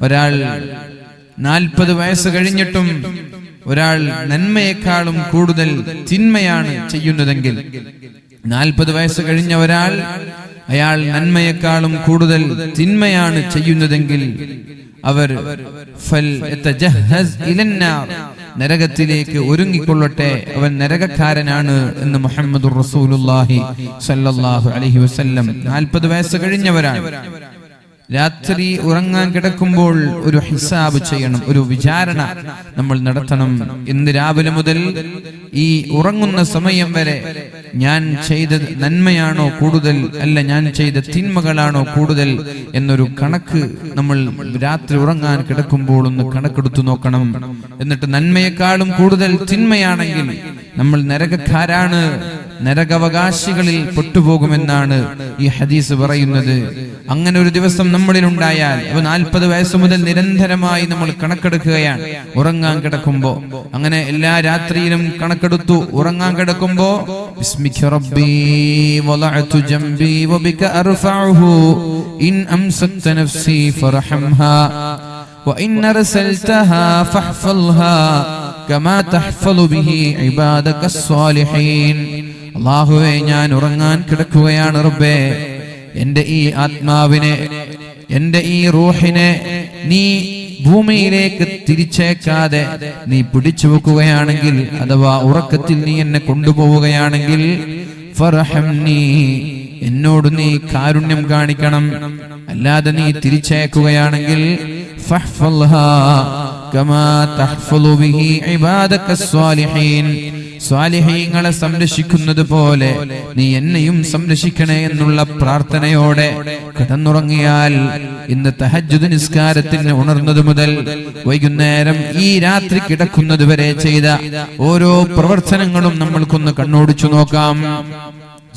ഒരാൾ 40 വയസ്സ് കഴിഞ്ഞിട്ടും ഒരാൾ നന്മയെക്കാളും കൂടുതൽ തിന്മയാണ് ചെയ്യുന്നതെങ്കിൽ, 40 വയസ്സ് കഴിഞ്ഞ ഒരാൾ അയാൾ നന്മയെക്കാളും കൂടുതൽ തിന്മയാണ് ചെയ്യുന്നതെങ്കിൽ അവർ നരകത്തിലേക്ക് ഒരുങ്ങിക്കൊള്ളട്ടെ, അവൻ നരകക്കാരനാണ് എന്ന് മുഹമ്മദുർ റസൂലുള്ളാഹി സ്വല്ലല്ലാഹു അലൈഹി വസല്ലം. 40 വയസ്സ് കഴിഞ്ഞവരാണ്. രാത്രി ഉറങ്ങാൻ കിടക്കുമ്പോൾ ഒരു ഹിസാബ് ചെയ്യണം, ഒരു വിചാരണ നമ്മൾ നടത്തണം. ഇന്ന് രാവിലെ മുതൽ ഈ ഉറങ്ങുന്ന സമയം വരെ ഞാൻ ചെയ്ത നന്മയാണോ കൂടുതൽ, അല്ല ഞാൻ ചെയ്ത തിന്മകളാണോ കൂടുതൽ എന്നൊരു കണക്ക് നമ്മൾ രാത്രി ഉറങ്ങാൻ കിടക്കുമ്പോൾ ഒന്ന് കണക്കെടുത്തു നോക്കണം. എന്നിട്ട് നന്മയെക്കാളും കൂടുതൽ തിന്മയാണെങ്കിൽ നമ്മൾ നരകക്കാരാണ്, നരകാവകാശികളിൽ പെട്ടുപോകുമെന്നാണ് ഈ ഹദീസ് പറയുന്നത്. അങ്ങനെ ഒരു ദിവസം നമ്മളിൽ ഉണ്ടായാൽ 40 വയസ്സ് മുതൽ നിരന്തരമായി നമ്മൾ കണക്കെടുക്കുകയാണ് ഉറങ്ങാൻ കിടക്കുമ്പോ. അങ്ങനെ എല്ലാ രാത്രിയിലും കണക്കെടുത്തു. ഉറങ്ങാൻ കിടക്കുമ്പോ ബിസ്മിക റബ്ബി വളഅതു ജംബി വബിക അർഫഉഹു ഇൻ അംസക്ത നഫ്സി ഫർഹംഹാ വഇൻ അർസൽതഹാ ഫഹ്ഫൽഹാ കമാ തഹ്ഫലു ബിഹി ഇബാദകസ് സ്വാലിഹീൻ. അല്ലാഹുവേ, ഞാൻ ഉറങ്ങാൻ കിടക്കുകയാണ് റബ്ബേ, എന്റെ ഈ ആത്മാവിനെ, എന്റെ ഈ റൂഹിനെ നീ ഭൂമിയിലേക്ക് തിരിച്ചേക്കാതെ നീ പിടിച്ചു വെക്കുകയാണെങ്കിൽ, അഥവാ ഉറക്കത്തിൽ നീ എന്നെ കൊണ്ടുപോവുകയാണെങ്കിൽ, ഫർഹംനി, എന്നോട് നീ കാരുണ്യം കാണിക്കണം. അല്ലാതെ നീ തിരിച്ചേക്കുകയാണെങ്കിൽ ഫഹ്ഫൽഹാ കമാ തഹ്ഫലു ബിഹി ഇബാദകസ് സ്വാലിഹീൻ, സ്വാലിഹീങ്ങളെ സംരക്ഷിക്കുന്നത് പോലെ നീ എന്നെയും സംരക്ഷിക്കണേ എന്നുള്ള പ്രാർത്ഥനയോടെ കിടന്നുറങ്ങിയാൽ, ഇന്ന് തഹജ്ജുദ് നിസ്കാരത്തിന് ഉണർന്നത് മുതൽ വൈകുന്നേരം ഈ രാത്രി കിടക്കുന്നത് വരെ ചെയ്ത ഓരോ പ്രവർത്തനങ്ങളും നമ്മൾക്കൊന്ന് കണ്ണോടിച്ചു നോക്കാം.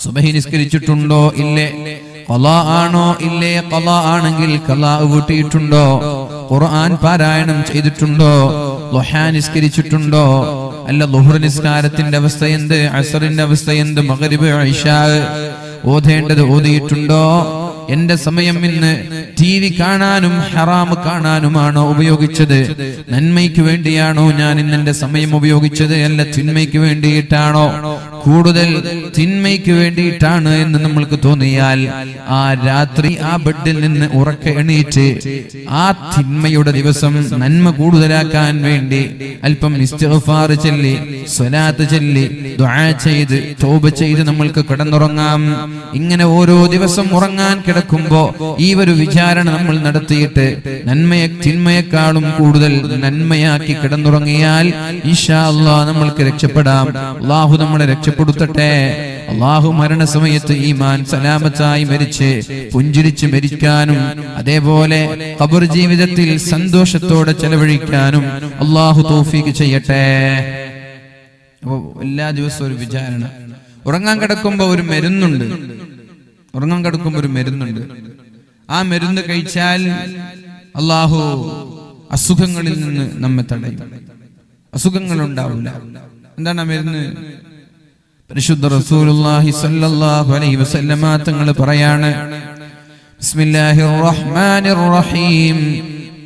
സുബഹി നിസ്കരിച്ചിട്ടുണ്ടോ ഇല്ലേ? ഖളാ ആണോ ഇല്ലേ? ഖളാ ആണെങ്കിൽ ഖളാ വീട്ടിയിട്ടുണ്ടോ? ഖുർആൻ പാരായണം ചെയ്തിട്ടുണ്ടോ? ളുഹാ നിസ്കരിച്ചിട്ടുണ്ടോ? അല്ല, ളുഹ്ർ നിസ്കാരത്തിന്റെ അവസ്ഥ എന്ത്? അസ്റിന്റെ അവസ്ഥ എന്ത്? മഗ്രിബ് ഇശാ ഓതേണ്ടത് ഓതിയിട്ടുണ്ടോ? എന്റെ സമയം ഇന്ന് TV കാണാനും ഹറാം കാണാനുമാണോ ഉപയോഗിച്ചത്? നന്മയ്ക്ക് വേണ്ടിയാണോ ഞാൻ ഇന്ന് എന്റെ സമയം ഉപയോഗിച്ചത്, അല്ല തിന്മയ്ക്ക് വേണ്ടിയിട്ടാണോ? കൂടുതൽ തിന്മയ്ക്ക് വേണ്ടിയിട്ടാണ് എന്ന് നമ്മൾക്ക് തോന്നിയാൽ ആ രാത്രി ആ ബെഡിൽ നിന്ന് ഉറക്കെ എണീറ്റ് ആ തിന്മയുടെ ദിവസം നന്മ കൂടുതലാക്കാൻ വേണ്ടി അല്പം ഇസ്തിഗ്ഫാർ ചൊല്ലി, സ്വലാത്ത് ചൊല്ലി, ദുആ ചെയ്ത്, തൗബ ചെയ്ത് നമ്മൾക്ക് കിടന്നുറങ്ങാം. ഇങ്ങനെ ഓരോ ദിവസം ഉറങ്ങാൻ കിടക്കുമ്പോ ഈ ഒരു വിചാരണ നമ്മൾ നടത്തിയിട്ട് തിന്മയെക്കാളും കൂടുതൽ നന്മയാക്കി കിടന്നുറങ്ങിയാൽ ഇൻഷാ അല്ലാഹ് നമ്മൾക്ക് രക്ഷപ്പെടാം. അല്ലാഹു നമ്മളെ രക്ഷപ്പെടുത്തട്ടെ. അല്ലാഹു മരണസമയത്ത് ഈമാൻ സലാമത്തായി മരിച്ച് പുഞ്ചിരിച്ച് മരിക്കാനും അതേപോലെ ഖബർ ജീവിതത്തിൽ സന്തോഷത്തോടെ ചെലവഴിക്കാനും അല്ലാഹു തൗഫീഖ് ചെയ്യട്ടെ. എല്ലാ ദിവസവും ഒരു വിചാരണ. ഉറങ്ങാൻ കിടക്കുമ്പോ ഒരു മരുന്നുണ്ട്. ആ മരുന്ന് കഴിച്ചാൽ അല്ലാഹു അസുഖങ്ങളിൽ നിന്ന് നമ്മെ തടയും. അസുഖങ്ങൾ ഉണ്ടാവില്ല. എന്താണ് ആ മരുന്ന്? പരിശുദ്ധ റസൂലുള്ളാഹി സ്വല്ലല്ലാഹു അലൈഹി വസല്ലമ തങ്ങൾ പറയാണ്, ബിസ്മില്ലാഹിർ റഹ്മാനിർ റഹീം,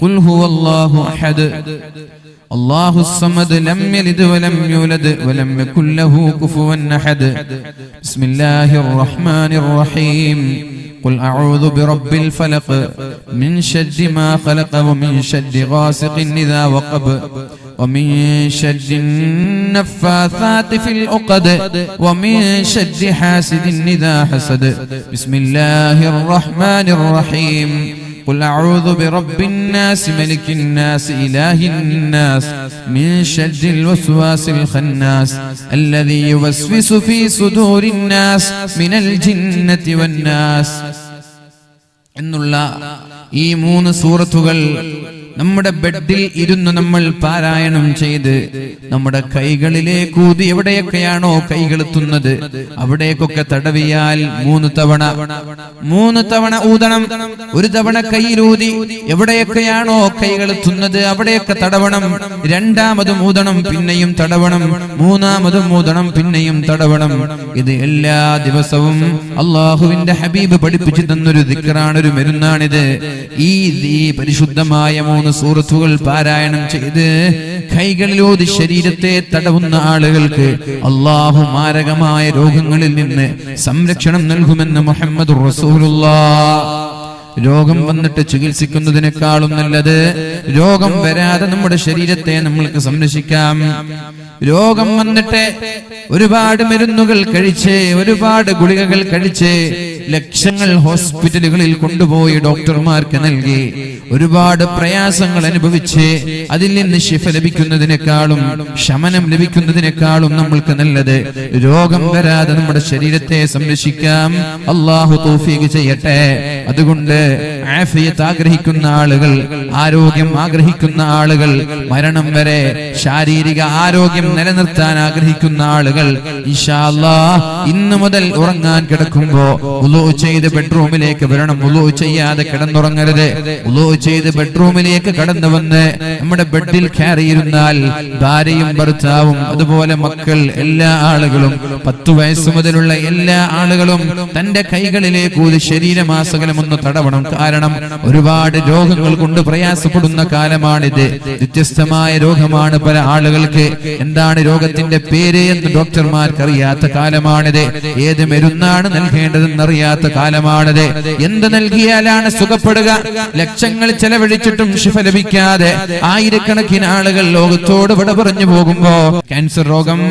ഖുൽ ഹുവല്ലാഹു അഹദ് അല്ലാഹുസ് സമദ് ലം യലിദ് വലം യൂലദ് വലം യകുൽ ലഹു കുഫുവൻ അഹദ്. ബിസ്മില്ലാഹിർ റഹ്മാനിർ റഹീം, قل أعوذ برب الفلق من شر ما خلق ومن شر غاسق إذا وقب ومن شر النفاثات في العقد ومن شر حاسد إذا حسد. بسم الله الرحمن الرحيم. قل أعوذ برب الناس ملك الناس إله الناس من شر الوسواس الخناس الذي يوسوس في صدور الناس من الجنة والناس. എന്നുള്ള ഈ 3 സൂറത്തുകൾ നമ്മുടെ ബെഡിൽ ഇരുന്ന് നമ്മൾ പാരായണം ചെയ്ത് നമ്മുടെ കൈകളിലേക്ക് ഊതി എവിടെയൊക്കെയാണോ കൈകൾ എത്തുന്നത് അവിടേക്കൊക്കെ തടവിയാൽ 3 തവണ ഊതണം. ഒരു തവണ കൈയിലൂതി എവിടെയൊക്കെയാണോ കൈകൾ എത്തുന്നത് അവിടെയൊക്കെ തടവണം. രണ്ടാമതും ഊതണം, പിന്നെയും തടവണം. മൂന്നാമതും ഊതണം, പിന്നെയും തടവണം. ഇത് എല്ലാ ദിവസവും അള്ളാഹുവിന്റെ ഹബീബ് പഠിപ്പിച്ചു തന്നൊരു ദിക്റാണ്, ഒരു മരുന്നാണിത്. ഈ പരിശുദ്ധമായ 3 സൂറത്തുകൾ പാരായണം ചെയ്ത് കൈകളിലൂതി ശരീരത്തെ തടവുന്ന ആളുകൾക്ക് അള്ളാഹു മാരകമായ രോഗങ്ങളിൽ നിന്ന് സംരക്ഷണം നൽകുമെന്ന് മുഹമ്മദുർ റസൂലുള്ളാഹ്. രോഗം വന്നിട്ട് ചികിത്സിക്കുന്നതിനേക്കാളും നല്ലത് രോഗം വരാതെ നമ്മുടെ ശരീരത്തെ നമ്മൾക്ക് സംരക്ഷിക്കാം. രോഗം വന്നിട്ട് ഒരുപാട് മരുന്നുകൾ കഴിച്ച്, ഒരുപാട് ഗുളികകൾ കഴിച്ച്, ലക്ഷങ്ങൾ ഹോസ്പിറ്റലുകളിൽ കൊണ്ടുപോയി ഡോക്ടർമാർക്ക് നൽകി, ഒരുപാട് പ്രയാസങ്ങൾ അനുഭവിച്ച് അതിൽ നിന്ന് ശിഫ ലഭിക്കുന്നതിനേക്കാളും ശമനം ലഭിക്കുന്നതിനേക്കാളും നമ്മൾക്ക് നല്ലത് രോഗം വരാതെ നമ്മുടെ ശരീരത്തെ സംരക്ഷിക്കാം. അല്ലാഹു തൗഫീഖ് ചെയ്യട്ടെ. അതുകൊണ്ട് ആഫിയത്ത് ആഗ്രഹിക്കുന്ന ആളുകൾ, ആരോഗ്യം ആഗ്രഹിക്കുന്ന ആളുകൾ, മരണം വരെ ശാരീരിക ആരോഗ്യം നിലനിർത്താൻ ആഗ്രഹിക്കുന്ന ആളുകൾ ഇൻഷാ അല്ലാഹ് ഇന്നു മുതൽ ഉറങ്ങാൻ കിടക്കുമ്പോ വുളൂ ചെയ്ത് ബെഡ്റൂമിലേക്ക് വരണം. വുളൂ ചെയ്യാതെ കിടന്നുറങ്ങരുത്. വുളൂ ചെയ്ത് ബെഡ്റൂമിലേക്ക് കടന്നു വന്ന് നമ്മുടെ ബെഡിൽ കയറിയിരുന്നാൽ ഭാര്യയും ഭർത്താവും അതുപോലെ മക്കൾ, എല്ലാ ആളുകളും 10 വയസ്സ് മുതലുള്ള എല്ലാ ആളുകളും തന്റെ കൈകളിലേക്ക് ഊതി ശരീരമാസകലം ഒന്ന് തടവണം. കാരണം ഒരുപാട് രോഗങ്ങൾ കൊണ്ട് പ്രയാസപ്പെടുന്ന കാലമാണിത്. വ്യത്യസ്തമായ രോഗമാണ് പല ആളുകൾക്ക്. എന്താണ് രോഗത്തിന്റെ പേര് എന്ന് ഡോക്ടർമാർക്ക് അറിയാത്ത കാലമാണിത്. ഏത് മരുന്നാണ് നൽകേണ്ടതെന്നറിയാത്ത കാലമാണിത്. എന്ത് നൽകിയാലാണ് സുഖപ്പെടുക? ലക്ഷങ്ങൾ ചെലവഴിച്ചിട്ടും ശിഫ ലഭിക്കാതെ ആയിരക്കണക്കിന് ആളുകൾ ലോകത്തോട് വിട പറഞ്ഞു പോകുമ്പോ ക്യാൻസർ രോഗം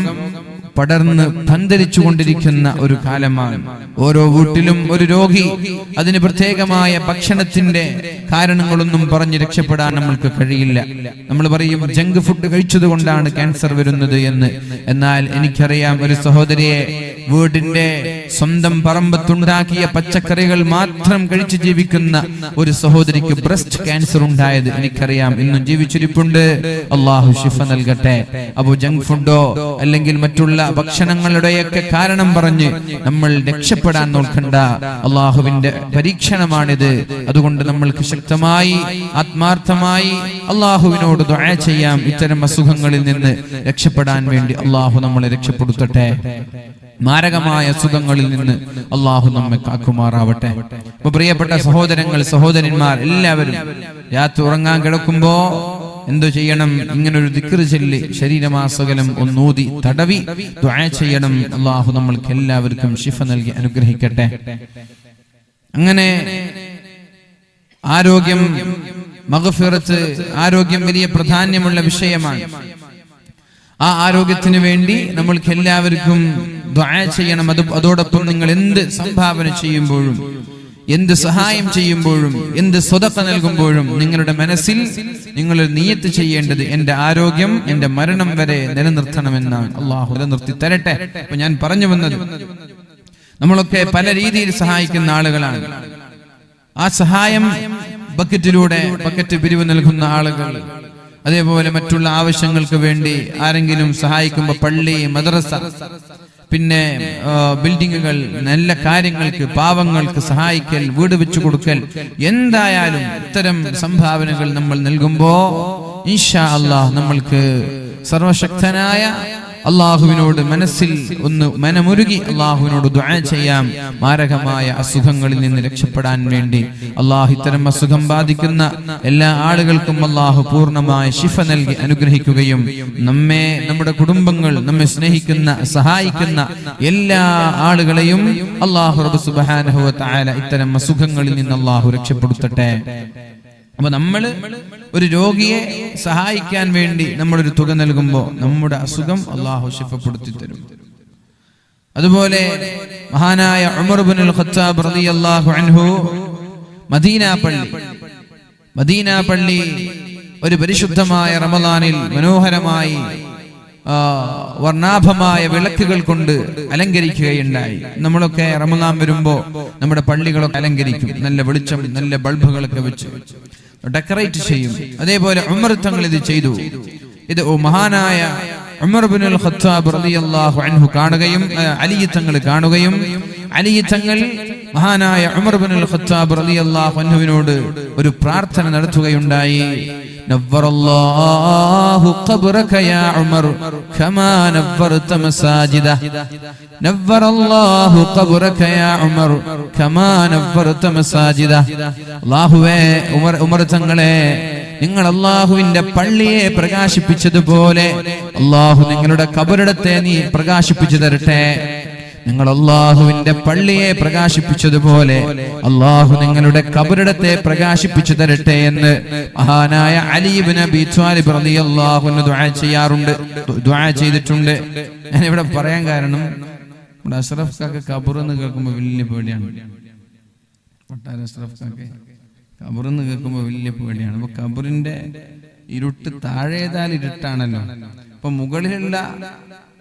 പടർന്ന് പന്തലിച്ചുകൊണ്ടിരിക്കുന്ന ഒരു കാലമാണ്. ഓരോ വീട്ടിലും ഒരു രോഗി. അതിന് പ്രത്യേകമായ ഭക്ഷണത്തിന്റെ കാരണങ്ങളൊന്നും പറഞ്ഞ് രക്ഷപ്പെടാൻ നമ്മൾക്ക് കഴിയില്ല. നമ്മൾ പറയും ജങ്ക് ഫുഡ് കഴിച്ചത് കൊണ്ടാണ് ക്യാൻസർ വരുന്നത് എന്ന്. എന്നാൽ എനിക്കറിയാം ഒരു സഹോദരിയെ, വീടിന്റെ സ്വന്തം പറമ്പത്തുണ്ടാക്കിയ പച്ചക്കറികൾ മാത്രം കഴിച്ച് ജീവിക്കുന്ന ഒരു സഹോദരിക്ക് ബ്രസ്റ്റ് ക്യാൻസർ ഉണ്ടായത് എനിക്കറിയാം. ഇന്നും ജീവിച്ചിരിപ്പുണ്ട്. അള്ളാഹു ശിഫ നൽകട്ടെ. അപ്പൊ ജങ്ക് ഫുഡോ അല്ലെങ്കിൽ മറ്റുള്ള ഭക്ഷണങ്ങളുടെയൊക്കെ കാരണം പറഞ്ഞ് നമ്മൾ രക്ഷപ്പെടാൻ നോക്കണ്ട. അള്ളാഹുവിന്റെ പരീക്ഷണമാണിത്. അതുകൊണ്ട് നമ്മൾക്ക് ശക്തമായി ആത്മാർത്ഥമായി അള്ളാഹുവിനോട് ദുആ ചെയ്യാം. ഇത്തരം അസുഖങ്ങളിൽ നിന്ന് രക്ഷപ്പെടാൻ വേണ്ടി അള്ളാഹു നമ്മളെ രക്ഷപ്പെടുത്തട്ടെ. മാരകമായ അസുഖങ്ങളിൽ നിന്ന് അള്ളാഹു നമ്മെ കാക്കുമാറാവട്ടെ. അപ്പൊ പ്രിയപ്പെട്ട സഹോദരങ്ങൾ, സഹോദരന്മാർ എല്ലാവരും രാത്രി ഉറങ്ങാൻ കിടക്കുമ്പോ എന്തു ചെയ്യണം? ഇങ്ങനൊരു ദിക്റ് ചൊല്ലി ശരീരമാസകലം ഒന്നൂതി തടവി ദുആ ചെയ്യണം. അള്ളാഹു നമ്മൾക്ക് എല്ലാവർക്കും ശിഫ നൽകി അനുഗ്രഹിക്കട്ടെ. അങ്ങനെ ആരോഗ്യം, മഗ്ഫിറത്ത്, ആരോഗ്യം വലിയ പ്രാധാന്യമുള്ള വിഷയമാണ്. ആ ആരോഗ്യത്തിന് വേണ്ടി നമ്മൾക്ക് എല്ലാവർക്കും ദുആ ചെയ്യണം. അതോടൊപ്പം നിങ്ങൾ എന്ത് സംഭാവന ചെയ്യുമ്പോഴും, എന്ത് സഹായം ചെയ്യുമ്പോഴും, എന്ത് സ്വതക്ക നൽകുമ്പോഴും നിങ്ങളുടെ മനസ്സിൽ നിങ്ങൾ നിയ്യത്ത് ചെയ്യേണ്ടത് എന്റെ ആരോഗ്യം എന്റെ മരണം വരെ നിലനിർത്തണമെന്നാണ്. അള്ളാഹു നിലനിർത്തി തരട്ടെ. അപ്പൊ ഞാൻ പറഞ്ഞു വന്നത്, നമ്മളൊക്കെ പല രീതിയിൽ സഹായിക്കുന്ന ആളുകളാണ്. ആ സഹായം ബക്കറ്റ് പിരിവ് നൽകുന്ന ആളുകൾ, അതേപോലെ മറ്റുള്ള ആവശ്യങ്ങൾക്ക് വേണ്ടി ആരെങ്കിലും സഹായിക്കുമ്പോൾ പള്ളി, മദ്രസ, പിന്നെ ബിൽഡിങ്ങുകൾ, നല്ല കാര്യങ്ങൾക്ക്, പാവങ്ങൾക്ക് സഹായിക്കൽ, വീട് വെച്ചു കൊടുക്കൽ, എന്തായാലും ഇത്തരം സംഭാവനകൾ നമ്മൾ നൽകുമ്പോ ഇൻഷാ അല്ലാഹ് നമ്മൾക്ക് സർവശക്തനായ അള്ളാഹുവിനോട് മനസ്സിൽ ഒന്ന് മനമുരുകി അള്ളാഹുവിനോട് ദുആ ചെയ്യാം. മാരകമായ അസുഖങ്ങളിൽ നിന്ന് രക്ഷപ്പെടാൻ വേണ്ടി അള്ളാഹു ഇത്തരം അസുഖം ബാധിക്കുന്ന എല്ലാ ആളുകൾക്കും അള്ളാഹു പൂർണ്ണമായ ശിഫ നൽകി അനുഗ്രഹിക്കുകയും നമ്മെ, നമ്മുടെ കുടുംബങ്ങൾ, നമ്മെ സ്നേഹിക്കുന്ന സഹായിക്കുന്ന എല്ലാ ആളുകളെയും അള്ളാഹു റബ്ബ് സുബ്ഹാനഹു വ തആല ഇത്തരം അസുഖങ്ങളിൽ നിന്ന് അള്ളാഹു രക്ഷപ്പെടുത്തട്ടെ. അപ്പൊ നമ്മള് ഒരു രോഗിയെ സഹായിക്കാൻ വേണ്ടി നമ്മളൊരു തുക നൽകുമ്പോൾ നമ്മുടെ അസുഖം അള്ളാഹു ശിഫപ്പെടുത്തി തരും. അതുപോലെ മഹാനായ ഉമർ ഇബ്നുൽ ഖത്താബ് റളിയല്ലാഹു അൻഹു മദീന പള്ളി ഒരു പരിശുദ്ധമായ റമളാനിൽ മനോഹരമായി വർണ്ണാഭമായ വിളക്കുകൾ കൊണ്ട് അലങ്കരിക്കുകയുണ്ടായി. നമ്മളൊക്കെ റമളാൻ വരുമ്പോ നമ്മുടെ പള്ളികളൊക്കെ അലങ്കരിക്കും. നല്ല വെളിച്ചം, നല്ല ബൾബുകളൊക്കെ വെച്ച് ഡെക്കറേറ്റ് ചെയ്യും. അതേപോലെ ഉമർ തങ്ങൾ ഇത് ചെയ്തു. ഇത് മഹാനായ ഉമർ ഇബ്നുൽ ഖത്താബ് റളിയല്ലാഹു അൻഹു കാണുകയും അലി തങ്ങൾ കാണുകയും അലി തങ്ങൾ മഹാനായ ഉമർ ഇബ്നുൽ ഖത്താബ് റളിയല്ലാഹു അൻഹുവിനോട് ഒരു പ്രാർത്ഥന നടത്തുകയുണ്ടായി. നവ്വറല്ലാഹു ഖബ്റക യാ ഉമർ കമാ നവ്വർത മസാജിദ. നവ്വറല്ലാഹു ഖബ്റക യാ ഉമർ കമാ നവ്വർത മസാജിദ. അല്ലാഹുവേ ഉമർ തങ്ങളെ, നിങ്ങൾ അല്ലാഹുവിന്റെ പള്ളിയെ പ്രകാശിപ്പിച്ചതുപോലെ അല്ലാഹു നിങ്ങളുടെ ഖബറിടത്തെ നീ പ്രകാശിപ്പിച്ചു തരട്ടെ. നിങ്ങൾ അല്ലാഹുവിന്റെ പള്ളിയെ പ്രകാശിപ്പിച്ചതുപോലെ അല്ലാഹു നിങ്ങളുടെ ഖബറിടത്തെ പ്രകാശിപ്പിച്ചു തരട്ടെ എന്ന് മഹാനായ അലി ഇബ്നു അബീ ത്വാലിബ് റളിയല്ലാഹു അൻഹു ദുആ ചെയ്തിട്ടുണ്ട്. ഞാൻ ഇവിടെ പറയാൻ കാരണം നമ്മുടെ അഷ്റഫ് കാക്ക ഖബർ എന്ന് കേൾക്കുമ്പോൾ വലിയ പേടിയാണ്. അഷ്റഫ് കാക്ക ഖബർ എന്ന് കേൾക്കുമ്പോൾ വലിയ പേടിയാണ്. അപ്പൊ ഖബറിന്റെ ഇരുട്ട് താഴേതാൽ ഇരുട്ടാണല്ലോ. അപ്പൊ മുകളിലുള്ള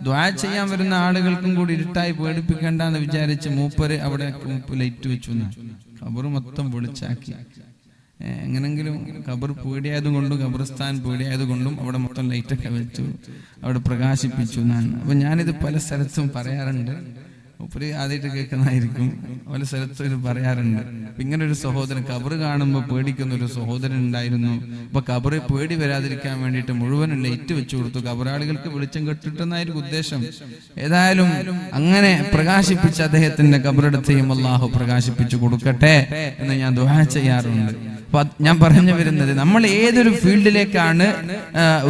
ദുആ ചെയ്യാൻ വരുന്ന ആളുകൾക്കും കൂടി ഇരുട്ടായി പേടിപ്പിക്കേണ്ട എന്ന് വിചാരിച്ച് മൂപ്പര് അവിടെ ലൈറ്റ് വെച്ചു. ഖബർ മൊത്തം വെളിച്ചാക്കി. എങ്ങനെങ്കിലും ഖബർ പേടിയായതുകൊണ്ടും ഖബർസ്ഥാൻ പേടിയായതുകൊണ്ടും അവിടെ മൊത്തം ലൈറ്റൊക്കെ വെച്ചു, അവിടെ പ്രകാശിപ്പിച്ചു എന്നാണ്. അപ്പൊ ഞാനിത് പല സ്ഥലത്തും പറയാറുണ്ട്. മൂപ്പര് ആദ്യമായിട്ട് കേൾക്കുന്നതായിരിക്കും. പല സ്ഥലത്തും ഇത് പറയാറുണ്ട്. ഇങ്ങനെ ഒരു സഹോദരൻ ഖബർ കാണുമ്പോൾ പേടിക്കുന്ന ഒരു സഹോദരൻ ഉണ്ടായിരുന്നു. അപ്പൊ ഖബറ് പേടി വരാതിരിക്കാൻ വേണ്ടിയിട്ട് മുഴുവനും ലൈറ്റ് വെച്ചു കൊടുത്തു. ഖബറാളികൾക്ക് വെളിച്ചം കെട്ടിട്ടെന്നായിരിക്കും ഉദ്ദേശം. ഏതായാലും അങ്ങനെ പ്രകാശിപ്പിച്ച അദ്ദേഹത്തിന്റെ ഖബറിടത്തെയും അല്ലാഹു പ്രകാശിപ്പിച്ചു കൊടുക്കട്ടെ എന്ന് ഞാൻ ദുആ ചെയ്യാറുണ്ട്. അപ്പൊ ഞാൻ പറഞ്ഞു വരുന്നത്, നമ്മൾ ഏതൊരു ഫീൽഡിലേക്കാണ്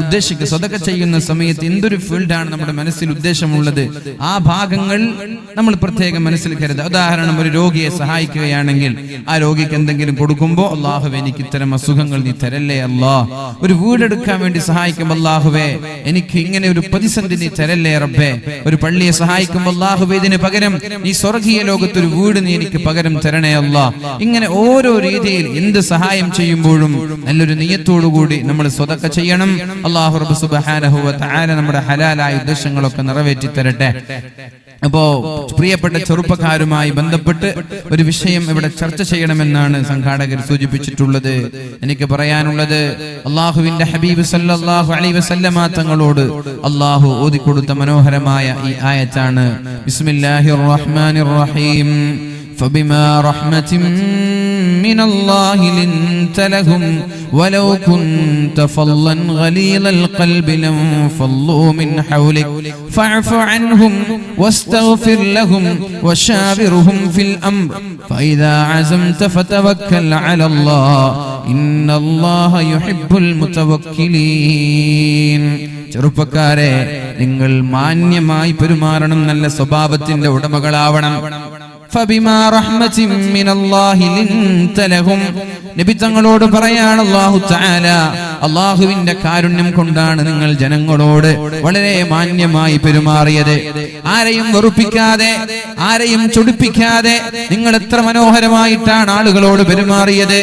ഉദ്ദേശിക്കുക, സ്വതക്ക ചെയ്യുന്ന സമയത്ത് എന്തൊരു ഫീൽഡാണ് നമ്മുടെ മനസ്സിൽ ഉദ്ദേശമുള്ളത്, ആ ഭാഗങ്ങൾ നമ്മൾ പ്രത്യേകം മനസ്സിൽ കരുതുക. ഉദാഹരണം, ഒരു രോഗിയെ സഹായിക്കുകയാണെങ്കിൽ ആ രോഗിക്ക് എന്തെങ്കിലും കൊടുക്കുമ്പോൾ അല്ലാഹുവേ എനിക്ക് ഇത്തരം അസുഖങ്ങൾ നീ തരല്ലേ അല്ലാ. ഒരു വീടെടുക്കാൻ വേണ്ടി സഹായിക്കുമ്പോൾ അല്ലാഹുവേ എനിക്ക് ഇങ്ങനെ ഒരു പ്രതിസന്ധി നീ തരല്ലേ റബ്ബേ. ഒരു പള്ളിയെ സഹായിക്കുമ്പോൾ അല്ലാഹുവേ ഇതിന് പകരം നീ സ്വർഗീയ ലോകത്ത് ഒരു വീട് നീ എനിക്ക് പകരം തരണേ അല്ലാ. ഇങ്ങനെ ഓരോ രീതിയിൽ എന്ത് സഹായം ചെയ്യുമ്പോഴും നല്ലൊരു നിയ്യത്തോടുകൂടി നമ്മൾ സ്വതക്ക ചെയ്യണം. അല്ലാഹു റബ്ബ് സുബ്ഹാനഹു വ തആല നമ്മുടെ ഹലാലായ ഉദ്ദേശങ്ങളൊക്കെ നിറവേറ്റി തരട്ടെ. അപ്പോ പ്രിയപ്പെട്ട ചെറുപ്പക്കാരുമായി ബന്ധപ്പെട്ട് ഒരു വിഷയം ഇവിടെ ചർച്ച ചെയ്യണമെന്നാണ് സംഘാടകർ സൂചിപ്പിച്ചിട്ടുള്ളത്. എനിക്ക് പറയാനുള്ളത്, അല്ലാഹുവിന്റെ ഹബീബ് സല്ലല്ലാഹു അലൈഹി വസല്ലമ തങ്ങളോട് അല്ലാഹു ഓതിക്കൊടുത്ത മനോഹരമായ ഈ ആയത്താണ്. ബിസ്മില്ലാഹിർ റഹ്മാനിർ റഹീം. فبما رحمة من الله لنت لهم ولو كنت فظا غليظ القلب لانفضوا من حولك فاعف عنهم واستغفر لهم وشاورهم في الأمر فإذا عزمت فتوكل على الله إن الله يحب المتوكلين. ചെറുപ്പക്കാരെ, നിങ്ങൾ മാന്യമായി പെരുമാറണം, നല്ല സ്വഭാവത്തിന്റെ ഉടമകളാവണം. ഫബിമാ റഹ്മത്തിൻ മിനല്ലാഹി ലിൻത ലഹും. നബി തങ്ങളോട് പറയാണ് അല്ലാഹു തആല, അല്ലാഹുവിന്റെ കാരുണ്യം കൊണ്ടാണ് നിങ്ങൾ ജനങ്ങളോട് വളരെ മാന്യമായി പെരുമാറിയത്. ആരെയും വെറുപ്പിക്കാതെ, ആരെയും ചൊടിപ്പിക്കാതെ നിങ്ങൾ എത്ര മനോഹരമായിട്ടാണ് ആളുകളോട് പെരുമാറിയത്.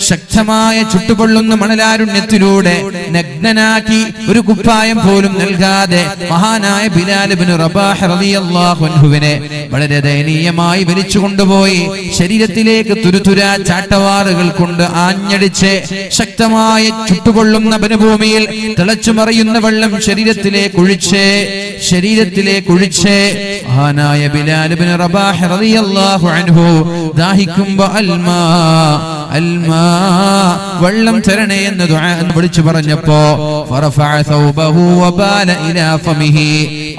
ശക്തമായ ചുട്ടുപൊള്ളുന്ന മണലാരുണ്യത്തിലൂടെ നഗ്നനാക്കി ഒരു കുപ്പായം പോലും നൽകാതെ മഹാനായ ബിലാൽ ഇബ്നു റബാഹ് റളിയല്ലാഹു അൻഹുവിനെ വളരെ ദയനീയമായി വലിച്ചു കൊണ്ടുപോയി ശരീരത്തിലേക്ക് തുരുതുരാ ചാട്ടവാറുകൾ കൊണ്ട് ആഞ്ഞടിച്ച് ശക്തമായ ചുട്ടുപൊള്ളുന്ന വനഭൂമിയിൽ തിളച്ചുമറിയുന്ന വെള്ളം ശരീരത്തിലേക്ക് ഒഴിച്ച് മഹാനായ ബിലാൽ ഇബ്നു റബാഹ് റളിയല്ലാഹു അൻഹു ദാഹിക്കുമ്പോൾ അൽമാ വെള്ളം തരണേ എന്ന് ദുആ വിളിച്ചു പറഞ്ഞപ്പോ ഫറഫഅ സൗബഹു വബാല ഇലാ ഫമിഹി.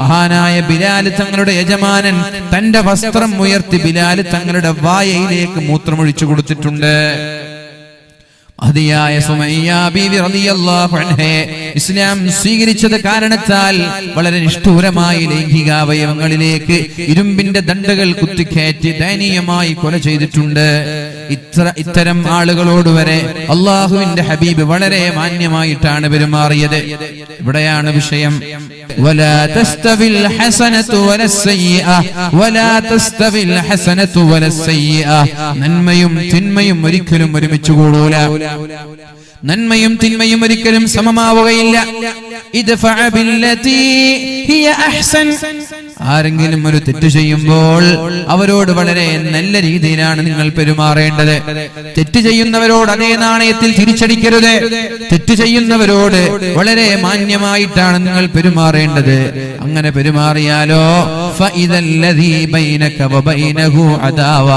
മഹാനായ ബിലാൽ തങ്ങളുടെ യജമാനൻ തന്റെ വസ്ത്രം ഉയർത്തി ബിലാൽ തങ്ങളുടെ വായയിലേക്ക് മൂത്രമൊഴിച്ചു കൊടുത്തിട്ടുണ്ട്. അതിയായ സുമയ്യ ബീവി റളിയല്ലാഹു അൻഹയെ ഇസ്ലാം സ്വീകരിച്ചത് കാരണത്താൽ വളരെ നിഷ്ഠൂരമായി ലൈംഗികാവയവങ്ങളിലേക്ക് ഇരുമ്പിന്റെ ദണ്ഡകൾ കുത്തിക്കയറ്റി ദയനീയമായി കൊല ചെയ്തിട്ടുണ്ട്. ഇത്തരം ആളുകളോട് വരെ അല്ലാഹുവിന്റെ ഹബീബ് വളരെ മാന്യമായിട്ടാണ് പെരുമാറിയത്. ഇവിടെയാണ് വിഷയം. വലാ തസ്തവിൽ ഹസനതു വലസ്സയ്യിഅ വലാ തസ്തവിൽ ഹസനതു വലസ്സയ്യിഅ. നന്മയും തിന്മയും ഒരിക്കലും ഒരുമിച്ച് കൂടൂല. നന്മയും തിന്മയും ഒരിക്കലും സമമാവുകയില്ല. ഇദ്ഫഅ ബില്ലതി ഹിയ അഹ്സൻ. ആരെങ്കിലും ഒരു തെറ്റ് ചെയ്യുമ്പോൾ അവരോട് വളരെ നല്ല രീതിയിലാണ് നിങ്ങൾ പെരുമാറേണ്ടത്. തെറ്റ് ചെയ്യുന്നവരോട് അതേ നാണയത്തിൽ തിരിച്ചടിക്കരുത്. തെറ്റ് ചെയ്യുന്നവരോട് വളരെ മാന്യമായിട്ടാണ് നിങ്ങൾ പെരുമാറേണ്ടത്. അങ്ങനെ പെരുമാറിയാലോ ഫഇദല്ലദീ ബൈനക വബൈനഹു അദാവ,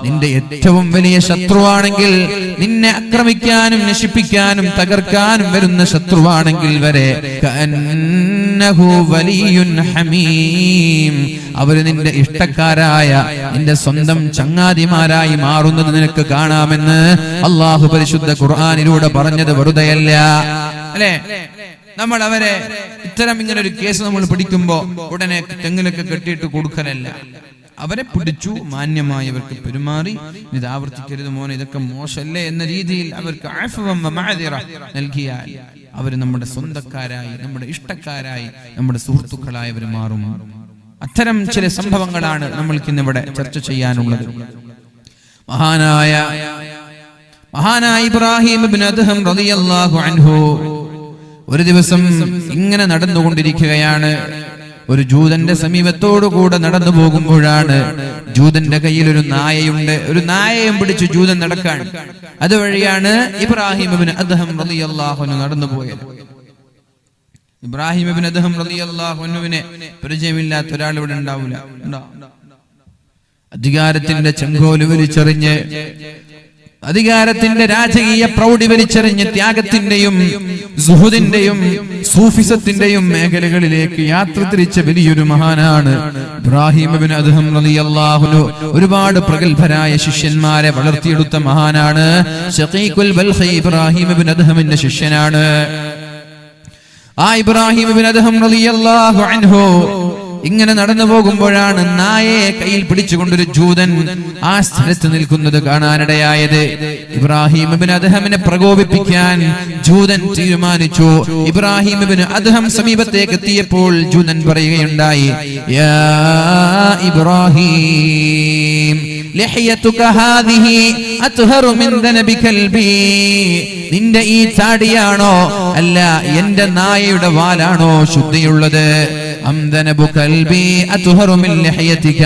നിന്റെ ഏറ്റവും വലിയ ശത്രുവാണെങ്കിൽ, നിന്നെ ആക്രമിക്കാനും നശിപ്പിക്കാനും തകർക്കാനും വരുന്ന ശത്രുവാണെങ്കിൽ വരെ കഅന്നഹു വലിയുൻ ഹമീം, അവര് നിന്റെ ഇഷ്ടക്കാരായ നിന്റെ സ്വന്തം ചങ്ങാതിമാരായി മാറുന്നത് നിനക്ക് കാണാമെന്ന് അല്ലാഹു പരിശുദ്ധ ഖുർആനിലൂടെ പറഞ്ഞത് വെറുതെയല്ല. അല്ലേ? നമ്മൾ അവരെ ഇത്തരം ഇങ്ങനെ ഒരു കേസ് നമ്മൾ പിടിക്കുമ്പോ ഉടനെ തെങ്ങിലൊക്കെ കെട്ടിയിട്ട് കൊടുക്കലല്ല. അവരെ പിടിച്ചു, മാന്യമായി അവർക്ക് പെരുമാറി, ഇത് ആവർത്തിക്കരുത് മോനെ, ഇതൊക്കെ മോശമല്ലേ എന്ന രീതിയിൽ അവർക്ക് അഫ്വം വമഅദിറ നൽകിയാൽ അവർ നമ്മുടെ സ്വന്തക്കാരായി, നമ്മുടെ ഇഷ്ടക്കാരായി, നമ്മുടെ സുഹൃത്തുക്കളായി അവർ മാറും. അത്തരം ചില സംഭവങ്ങളാണ് നമ്മൾക്ക് ഇന്നിവിടെ ചർച്ച ചെയ്യാനുള്ളത്. മഹാനായ ഇബ്രാഹിം ഇബ്നു അദ്ഹം റളിയല്ലാഹു അൻഹു ഒരു ദിവസം ഇങ്ങനെ നടന്നുകൊണ്ടിരിക്കുകയാണ്. ഒരു ജൂതന്റെ സമീപത്തോടുകൂടെ നടന്നു പോകുമ്പോഴാണ് ജൂതന്റെ കയ്യിൽ ഒരു നായയുണ്ട്. ഒരു നായയും പിടിച്ച് ജൂതൻ നടക്കാൻ. അതുവഴിയാണ് ഇബ്രാഹിം ഇബ്നു അദ്ഹം റളിയല്ലാഹു അൻഹു നടന്നുപോയത്. ഇബ്രാഹിം ഇബ്നു അദ്ഹം റളിയല്ലാഹു അൻഹുവിനെ പരിചയമില്ലാത്ത ഒരാൾ ഇവിടെ ഉണ്ടാവില്ല. അധികാരത്തിന്റെ ചെങ്കോല് വലിച്ചെറിഞ്ഞ്, അധികാരത്തിന്റെ രാജകീയ പ്രൗഢി വലിച്ചെറിഞ്ഞ് ത്യാഗത്തിന്റെയും സുഹുദിന്റെയും സൂഫിസത്തിന്റെയും മേഖലകളിലേക്ക് യാത്ര തിരിച്ച വലിയൊരു മഹാനാണ് ഇബ്രാഹിം ഇബ്നു അദ്ഹം റളിയല്ലാഹു അൻഹു. ഒരുപാട് പ്രഗത്ഭരായ ശിഷ്യന്മാരെ വളർത്തിയെടുത്ത മഹാനാണ്. ശഖീഖുൽ ബൽഖി ഇബ്രാഹിം ഇബ്നു അദ്ഹമിന്റെ ശിഷ്യനാണ്. ആ ഇബ്രാഹിം ഇബ്നു അദ്ഹം റളിയല്ലാഹു അൻഹു ഇങ്ങനെ നടന്നു പോകുമ്പോഴാണ് നായയെ കയ്യിൽ പിടിച്ചുകൊണ്ടൊരു ജൂതൻ ആ സ്ഥലത്ത് നിൽക്കുന്നത് കാണാനിടയായത്. ഇബ്രാഹിം ഇബ്നു അദ്ഹമിനെ പ്രകോപിപ്പിക്കാൻ ജൂതൻ തീരുമാനിച്ചു. ഇബ്രാഹിം ഇബ്നു അദ്ഹം സമീപത്തേക്ക് എത്തിയപ്പോൾ ജൂതൻ പറയുകയുണ്ടായി, യാ ഇബ്രാഹിം ലഹിയതുക ഹാദിഹി അത്ഹറു മിൻ ദനബി കൽബി, നിന്റെ ഈ താടിയാണോ അല്ല എന്റെ നായയുടെ വാലാണോ ശുദ്ധിയുള്ളത്? അംദനബു കൽബി അത്ഹറു മിൻ ലഹിയതിക,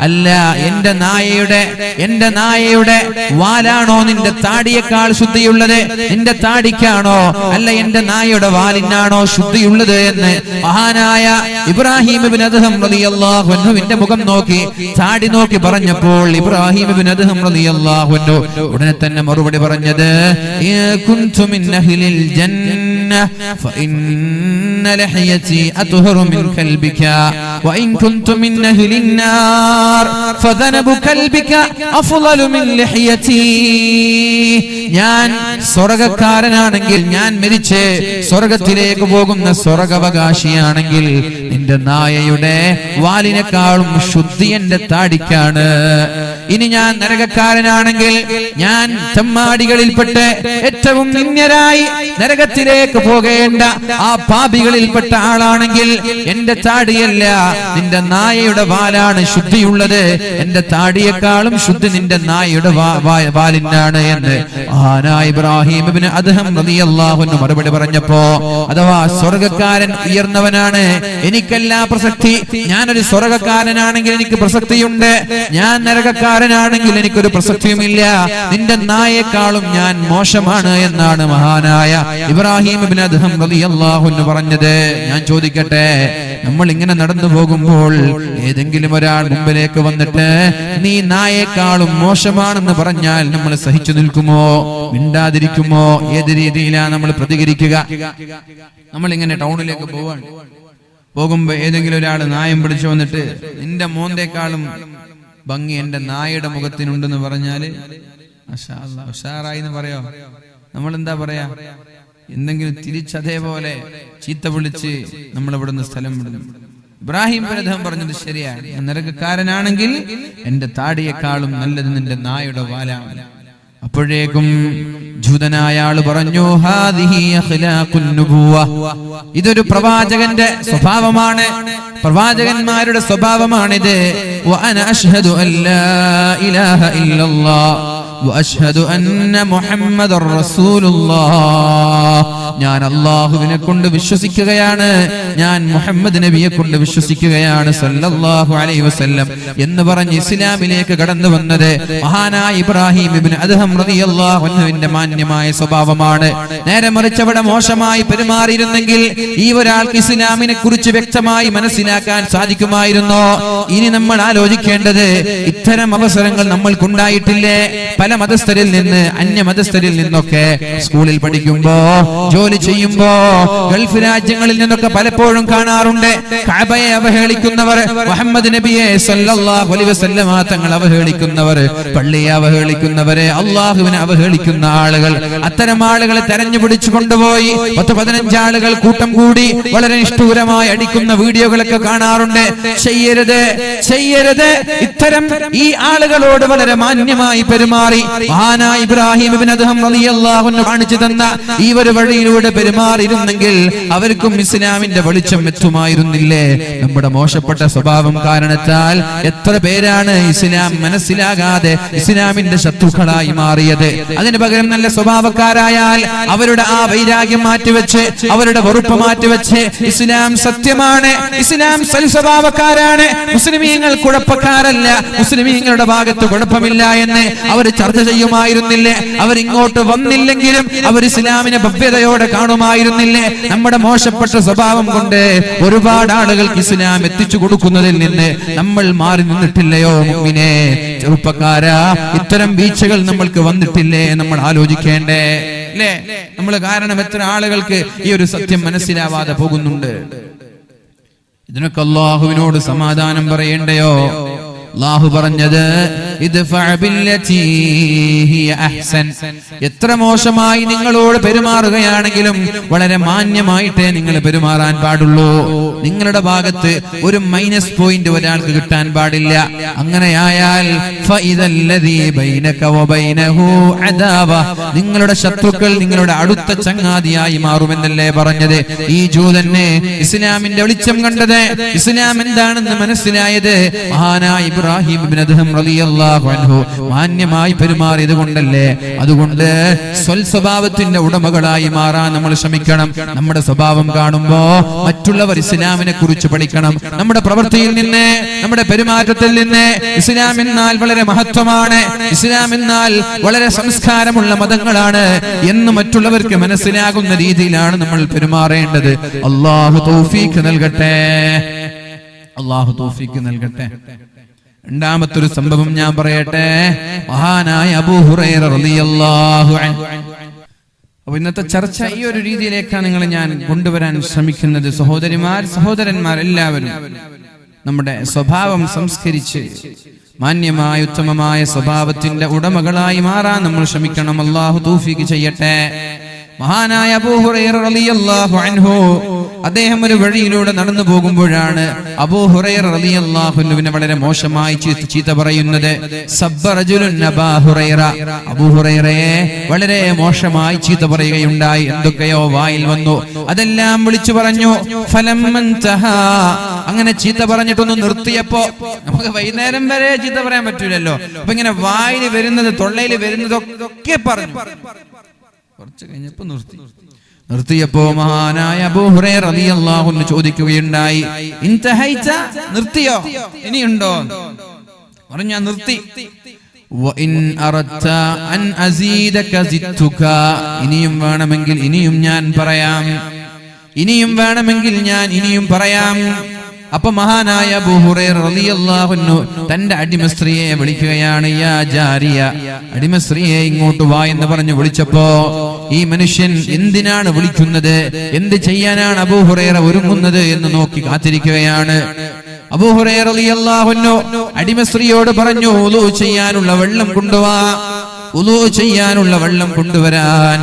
അല്ല എന്റെ നായയുടെ വാലാണോ നിന്റെ താടിയേക്കാൾ ശുദ്ധിയുള്ളത്? നിന്റെ താടിക്കാണോ അല്ല എന്റെ നായയുടെ വാലിനാണോ ശുദ്ധിയുള്ളത് എന്ന് മഹാനായ ഇബ്രാഹിം ഇബ്നു അദ്ഹം റളിയല്ലാഹു അൻഹുവിന്റെ മുഖം നോക്കി, താടി നോക്കി പറഞ്ഞപ്പോൾ ഇബ്രാഹിം ഇബ്നു അദ്ഹം റളിയല്ലാഹു അൻഹു ഉടനെ തന്നെ മറുപടി പറഞ്ഞത്, കുൻതു മിൻ അഹ്ലിൽ ജന്ന ഫഇന്ന ലഹിയതി അത്ഹറു മിൻ കൽബിക വഇൻ കുൻതു മിൻ അഹ്ലിൻ നാർ ഫദനബു കൽബിക അഫ്ളലു മിൻ ലഹിയതി. ഞാൻ സ്വർഗ്ഗക്കാരനാണെങ്കിൽ, ഞാൻ മരിച്ച് സ്വർഗ്ഗത്തിലേക്ക് പോകുന്ന സ്വർഗ്ഗാവകാശിയാണെങ്കിൽ നിന്റെ നായയുടെ വാലിനേക്കാളും ശുദ്ധി എന്റെ താടിക്കാണ്. ഇനി ഞാൻ നരകക്കാരനാണെങ്കിൽ, ഞാൻ ചമ്മാടികളിൽപ്പെട്ട് ഏറ്റവും നിന്ദ്യരായി നരകത്തിലേക്ക് പോകേണ്ട ആ പാപികളിൽപ്പെട്ട ആളാണെങ്കിൽ എന്റെ താടിയല്ല നിന്റെ നായയുടെ വാലാണ് ശുദ്ധിയുള്ളത്. എന്റെ താടിയേക്കാളും ശുദ്ധി നിന്റെ നായയുടെ വാലിനാണ് എന്ന് മഹാനായ ഇബ്രാഹിം ഇബ്നു അദ്ഹം റളിയല്ലാഹു അൻഹു മറുപടി പറഞ്ഞപ്പോ, അഥവാ സ്വർഗ്ഗക്കാരൻ ഉയർന്നവനാണ്, എനിക്കല്ല പ്രസക്തി. ഞാനൊരു സ്വർഗ്ഗക്കാരനാണെങ്കിൽ എനിക്ക് പ്രസക്തിയുണ്ട്, ഞാൻ നരകക്കാരനാണെങ്കിൽ എനിക്കൊരു പ്രസക്തിയുമില്ല. നിന്റെ നായേക്കാളും ഞാൻ മോശമാണ് എന്നാണ് മഹാനായ ഇബ്രാഹിം ഇബ്നു അദ്ഹം റളിയല്ലാഹു അൻഹു പറഞ്ഞത്. ഞാൻ ചോദിക്കട്ടെ, നമ്മൾ ഇങ്ങനെ നടന്നു പോകുമ്പോൾ ഏതെങ്കിലും ഒരാൾ മുമ്പിലേക്ക് വന്നിട്ട് നീ നായേക്കാളും മോശമാണെന്ന് പറഞ്ഞാൽ നമ്മൾ സഹിച്ചു നിൽക്കുമോ? മിണ്ടാതിരിക്കുമോ? ഏത് രീതിയിലാണ് നമ്മൾ പ്രതികരിക്കുക? നമ്മൾ ഇങ്ങനെ ടൗണിലേക്ക് പോകുമ്പോ ഏതെങ്കിലും ഒരാൾ നായം പിടിച്ചു വന്നിട്ട് നിന്റെ മോന്തേക്കാളും ഭംഗി എന്റെ നായയുടെ മുഖത്തിനുണ്ടെന്ന് പറഞ്ഞാല് മാഷാ അല്ലാഹ് ഉഷാറായി എന്ന് പറയോ? നമ്മൾ എന്താ പറയാ? എന്തെങ്കിലും തിരിച്ചതേപോലെ ചീത്ത വിളിച്ച് നമ്മൾ ഇവിടുന്ന് സ്ഥലം വിടുന്നു. ഇബ്രാഹിം ഇബ്നു അദ്ഹം പറഞ്ഞത് ശരിയാണ്. ഞാൻ നരകക്കാരനാണെങ്കിൽ എന്റെ താടിയേക്കാളും നല്ലത് നിന്റെ നായയുടെ വാലാണ്. അപ്പോഴേക്കും ജൂതനായ ആള് പറഞ്ഞു, ഹാദിഹി അഖ്ലാഖുൻ നുബുവ, ഇതൊരു പ്രവാചകന്റെ സ്വഭാവമാണ്, പ്രവാചകന്മാരുടെ സ്വഭാവമാണിത്. വഅന അശ്ഹദു അല്ലാ ഇലാഹ ഇല്ലല്ലാഹ് വഅശ്ഹദു അന്ന മുഹമ്മദർ റസൂലുള്ളാഹ്, ഞാൻ അല്ലാഹുവിനെ കൊണ്ട് വിശ്വസിക്കുകയാണ്, ഞാൻ മുഹമ്മദ് നബിയെ കൊണ്ട് വിശ്വസിക്കുകയാണ് സല്ലല്ലാഹു അലൈഹി വസല്ലം എന്ന് പറഞ്ഞ് ഇസ്ലാമിലേക്ക് കടന്നു വന്നത് മഹാനായ ഇബ്രാഹിം ഇബ്നു അദ്ഹം റളിയല്ലാഹു അൻഹുവിന്റെ മാന്യമായ സ്വഭാവമാണ്. നേരെ മറിച്ച് അവിടെ മോശമായി പെരുമാറിയിരുന്നെങ്കിൽ ഈ ഒരാൾക്ക് ഇസ്ലാമിനെ കുറിച്ച് വ്യക്തമായി മനസ്സിലാക്കാൻ സാധിക്കുമായിരുന്നോ? ഇനി നമ്മൾ ആലോചിക്കേണ്ടത്, ഇത്തരം അവസരങ്ങൾ നമ്മൾക്കുണ്ടായിട്ടില്ലേ? പല മതസ്ഥരിൽ നിന്ന്, അന്യ മതസ്ഥരിൽ നിന്നൊക്കെ സ്കൂളിൽ പഠിക്കുമ്പോ, ജോലി ചെയ്യുമ്പോ, ഗൾഫ് രാജ്യങ്ങളിൽ നിന്നൊക്കെ പലപ്പോഴും കാണാറുണ്ട് കഅബയെ അവഹേളിക്കുന്നവർ, മുഹമ്മദ് നബിയെ സല്ലല്ലാഹു അലൈഹി വസല്ലം തങ്ങൾ അവഹേളിക്കുന്നവർ, പള്ളിയെ അവഹേളിക്കുന്നവരെ, അള്ളാഹുവിനെ അവഹേളിക്കുന്ന ആളുകൾ. അത്തരം ആളുകളെ തെരഞ്ഞു പിടിച്ചു കൊണ്ടുപോയി 10-15 ആളുകൾ കൂട്ടം കൂടി വളരെ നിഷ്ഠൂരമായി അടിക്കുന്ന വീഡിയോകളൊക്കെ കാണാറുണ്ട്. ചെയ്യരുത്, ചെയ്യരുത്. ഇത്തരം ഈ ആളുകളോട് വളരെ മാന്യമായി പെരുമാറി മഹാനായ ഇബ്രാഹിം ഇബ്നു അദ്ഹം റളിയല്ലാഹു അൻഹു കാണിച്ചു തന്ന ഈ ഒരു വഴിയിലൂടെ പെരുമാറിയിരുന്നെങ്കിൽ അവർക്കും ഇസ്ലാമിന്റെ വെളിച്ചം എത്തുമായിരുന്നില്ലേ? നമ്മുടെ മോശപ്പെട്ട സ്വഭാവം കാരണത്താൽ എത്ര പേരാണ് ഇസ്ലാം മനസ്സിലാകാതെ ഇസ്ലാമിന്റെ ശത്രുക്കളായി മാറിയത്. അതിന് പകരം നല്ല സ്വഭാവക്കാരായാൽ അവരുടെ ആ വൈരാഗ്യം മാറ്റിവെച്ച്, അവരുടെ വെറുപ്പ് മാറ്റിവെച്ച്, ഇസ്ലാം സത്യമാണ്, ഇസ്ലാം സൽസ്വഭാവക്കാരാണ്, മുസ്ലിമീങ്ങൾ കുഴപ്പക്കാരല്ല, മുസ്ലിമീങ്ങളുടെ ഭാഗത്ത് കുഴപ്പമില്ല എന്ന് അവർ ചർച്ച ചെയ്യുമായിരുന്നില്ലേ? അവരിങ്ങോട്ട് വന്നില്ലെങ്കിലും അവർ ഇസ്ലാമിനെ ഭവ്യതയോടെ കാണുമായിരുന്നില്ലേ? നമ്മുടെ മോശപ്പെട്ട സ്വഭാവം കൊണ്ട് ഒരുപാട് ആളുകൾക്ക് ഇസ്ലാം എത്തിച്ചു കൊടുക്കുന്നതിൽ നിന്ന് നമ്മൾ മാറി നിന്നിട്ടില്ലയോ മുഅ്മിനേ? ചെറുപ്പക്കാരാ, ഇത്തരം വീഴ്ചകൾ നമ്മൾക്ക് വന്നിട്ടില്ലേ? നമ്മൾ ആലോചിക്കേണ്ടേ അല്ലേ? നമ്മൾ കാരണം എത്ര ആളുകൾക്ക് ഈ ഒരു സത്യം മനസ്സിലാവാതെ പോകുന്നുണ്ട്. ഇതിനൊക്കെ അല്ലാഹുവിനോട് സമാധാനം പറയേണ്ടയോ? അല്ലാഹു പറഞ്ഞത് എത്ര മോശമായി നിങ്ങളോട് പെരുമാറുകയാണെങ്കിലും വളരെ മാന്യമായിട്ടേ നിങ്ങൾ പെരുമാറാൻ പാടുള്ളൂ. നിങ്ങളുടെ ഭാഗത്ത് ഒരു മൈനസ് പോയിന്റ് ഒരാൾക്ക് കിട്ടാൻ പാടില്ല. അങ്ങനെയായാൽ നിങ്ങളുടെ ശത്രുക്കൾ നിങ്ങളുടെ അടുത്ത ചങ്ങാതിയായി മാറുമെന്നല്ലേ പറഞ്ഞത്? ഈ ജൂതനെ ഇസ്ലാമിന്റെ വെളിച്ചം കണ്ടത്, ഇസ്ലാം എന്താണെന്ന് മനസ്സിലായത് മഹാനായ ഇബ്രാഹിം ഇബ്നു അദ്ഹം റളിയല്ലാഹു അൻഹു മാന്യമായി പെരുമാറിയത് കൊണ്ടല്ലേ? അതുകൊണ്ട് സ്വൽസ്വഭാവത്തിന്റെ ഉടമകളായി മാറാൻ നമ്മൾ ശ്രമിക്കണം. നമ്മുടെ സ്വഭാവം കാണുമ്പോ മറ്റുള്ളവർ ഇസ്ലാമിനെ കുറിച്ച് പഠിക്കണം. നമ്മുടെ പ്രവൃത്തിയിൽ നിന്ന്, നമ്മുടെ പെരുമാറ്റത്തിൽ നിന്ന് ഇസ്ലാം എന്നാൽ വളരെ മഹത്വമാണ്, ഇസ്ലാം എന്നാൽ വളരെ സംസ്കാരമുള്ള മതങ്ങളാണ് എന്ന് മറ്റുള്ളവർക്ക് മനസ്സിലാകുന്ന രീതിയിലാണ് നമ്മൾ പെരുമാറേണ്ടത്. അല്ലാഹു തൗഫീഖ് നൽകട്ടെ, അല്ലാഹു തൗഫീഖ് നൽകട്ടെ. രണ്ടാമത്തൊരു സംഭവം ഞാൻ പറയട്ടെ. മഹാനായ അബൂ ഹുറൈറ റളിയല്ലാഹു അൻഹു. അപ്പോൾ ഇന്നത്തെ ചർച്ച ഈ ഒരു രീതിയിലേക്കാണ് നിങ്ങൾ ഞാൻ കൊണ്ടുവരാൻ ശ്രമിക്കുന്നത്. സഹോദരിമാർ, സഹോദരന്മാർ എല്ലാവരും നമ്മുടെ സ്വഭാവം സംസ്കരിച്ച് മാന്യമായ ഉത്തമമായ സ്വഭാവത്തിന്റെ ഉടമകളായി മാറാൻ നമ്മൾ ശ്രമിക്കണം. അല്ലാഹു തൗഫീഖ് ചെയ്യട്ടെ. മഹാനായ അബൂ ഹുറൈറ റളിയല്ലാഹു അൻഹു അദ്ദേഹം ഒരു വഴിയിലൂടെ നടന്നു പോകുമ്പോഴാണ് അബൂ ഹുറൈറ റളിയല്ലാഹു അൻഹുവിനെ വളരെ മോശമായി ചീത്ത പറയുന്നത്. സബ്ബ റജുലുൻ അബൂ ഹുറൈറ, അബൂ ഹുറൈറയെ വളരെ മോശമായി ചീത്ത പറയുകയുണ്ടായി. എന്തൊക്കെയോ വായിൽ വന്നു, അതെല്ലാം വിളിച്ചു പറഞ്ഞു. ഫലമ്മൻതഹാ, അങ്ങനെ ചീത്ത പറഞ്ഞിട്ടൊന്ന് നിർത്തിയപ്പോ, നമുക്ക് വൈകുന്നേരം വരെ ചീത്ത പറയാൻ പറ്റൂലല്ലോ, അപ്പൊ ഇങ്ങനെ വായിൽ വരുന്നത്, തൊള്ളയിൽ വരുന്നതൊക്കെ പറഞ്ഞു. കുറച്ച് കഴിഞ്ഞപ്പോ നിർത്തിയപ്പോ മഹാനായ അബൂ ഹുറൈറ റളിയല്ലാഹു അൻഹു ചോദിക്കുകയുണ്ടായി, ഇൻതഹൈത, നിർത്തിയോ, ഇനിയുണ്ടോ? പറഞ്ഞു, ഞാൻ നിർത്തി. വഇൻ അറദ്ത അൻ അസീദക സിദ്തുക, ഇനിയും വേണമെങ്കിൽ ഇനിയും ഞാൻ പറയാം, ഇനിയും വേണമെങ്കിൽ ഞാൻ ഇനിയും പറയാം. അപ്പൊ മഹാനായ അബൂ ഹുറൈറ റളിയല്ലാഹു അൻഹു തന്റെ അടിമസ്ത്രീയെ വിളിക്കുകയാണ്. യാ ജാരിയ, അടിമസ്ത്രീയെ ഇങ്ങോട്ട് വാ എന്ന് പറഞ്ഞു വിളിച്ചപ്പോ ഈ മനുഷ്യൻ എന്തിനാണ് വിളിക്കുന്നത്, എന്ത് ചെയ്യാനാണ് അബൂ ഹുറൈറ ഒരുങ്ങുന്നത് എന്ന് നോക്കി കാത്തിരിക്കുകയാണ്. അബൂ ഹുറൈറ റളിയല്ലാഹു അൻഹു അടിമസ്ത്രീയോട് പറഞ്ഞു, വുളൂ ചെയ്യാനുള്ള വെള്ളം കൊണ്ടുവാ, വുളൂ ചെയ്യാനുള്ള വെള്ളം കൊണ്ടുവരാൻ.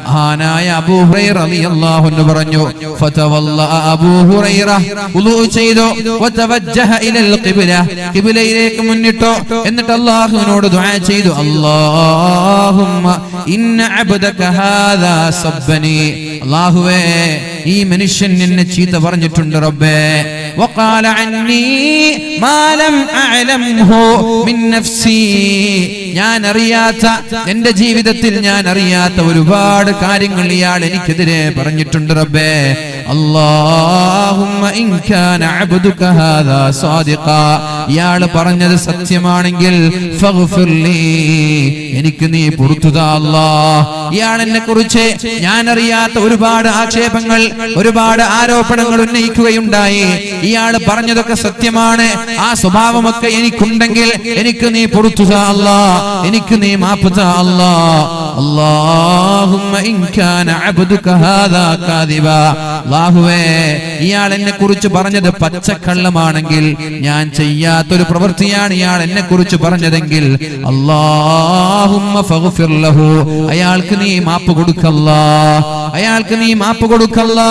മഹാനായ അബൂ ഹുറൈറ റളിയല്ലാഹു അൻഹു പറഞ്ഞു. ഫതവല്ല അബൂ ഹുറൈറ, വുളൂ ചെയ്തു. വതവജ്ജഹ ഇലൽ ഖിബ്ല, ഖിബ്ലയിലേക്ക് മുന്നിട്ടു. എന്നിട്ട് അല്ലാഹുവിനോട് ദുആ ചെയ്തു. അല്ലാഹുമ്മ ഇന്ന അബ്ദക ഹാദാ സബ്ബനി, അല്ലാഹുവേ ഈ മനുഷ്യൻ എന്നെ ചീത്ത പറഞ്ഞിട്ടുണ്ട് റബ്ബേ. വഖാല അന്നി മാ ലം അഅലംഹു മിൻ നഫ്സി, ഞാൻ അറിയാത്ത, എന്റെ ജീവിതത്തിൽ ഞാൻ അറിയാത്ത ഒരുപാട് കാര്യങ്ങൾ ഇയാൾ എനിക്കെതിരെ പറഞ്ഞിട്ടുണ്ട് റബ്ബേ. അല്ലാഹുമ്മ ഇൻ കാന അബ്ദുക ഹാദാ സാദിഖാ, ഇയാൾ പറഞ്ഞത് സത്യമാണെങ്കിൽ ഫഗ്ഫിർലി, എനിക്ക് നീ പുറത്തു താ അല്ലാഹ്. ഇയാൾ എന്നെ കുറിച്ച് ഞാൻ അറിയാത്ത ഒരുപാട് ആക്ഷേപങ്ങൾ, ഒരുപാട് ആരോപണങ്ങൾ ഉന്നയിക്കുകയുണ്ടായി. ഇയാൾ പറഞ്ഞതൊക്കെ സത്യമാണ്. ആ സ്വഭാവമൊക്കെ എനിക്കുണ്ടെങ്കിൽ എനിക്ക് നീ പുറത്തു താ അല്ലാഹ്, എനിക്ക് നീ മാപ്പ് താ അല്ലാഹ്. അല്ലാഹുമ്മ ഇൻ കാന അബ്ദുക ഹാദാ കാദിബാ, അല്ലാഹുവേ ഇയാൾ എന്നെ കുറിച്ച് പറഞ്ഞത് പച്ചക്കള്ളമാണെങ്കിൽ, ഞാൻ ചെയ്യാത്തൊരു പ്രവൃത്തിയാണ് ഇയാൾ എന്നെ കുറിച്ച് പറഞ്ഞതെങ്കിൽ, അല്ലാഹുമ്മ ഫഗ്ഫിർ ലഹു, അയാൾക്ക് നീ മാപ്പ് കൊടുക്കല്ലാ, അയാൾക്ക് നീ മാപ്പ് കൊടുക്കല്ലാ,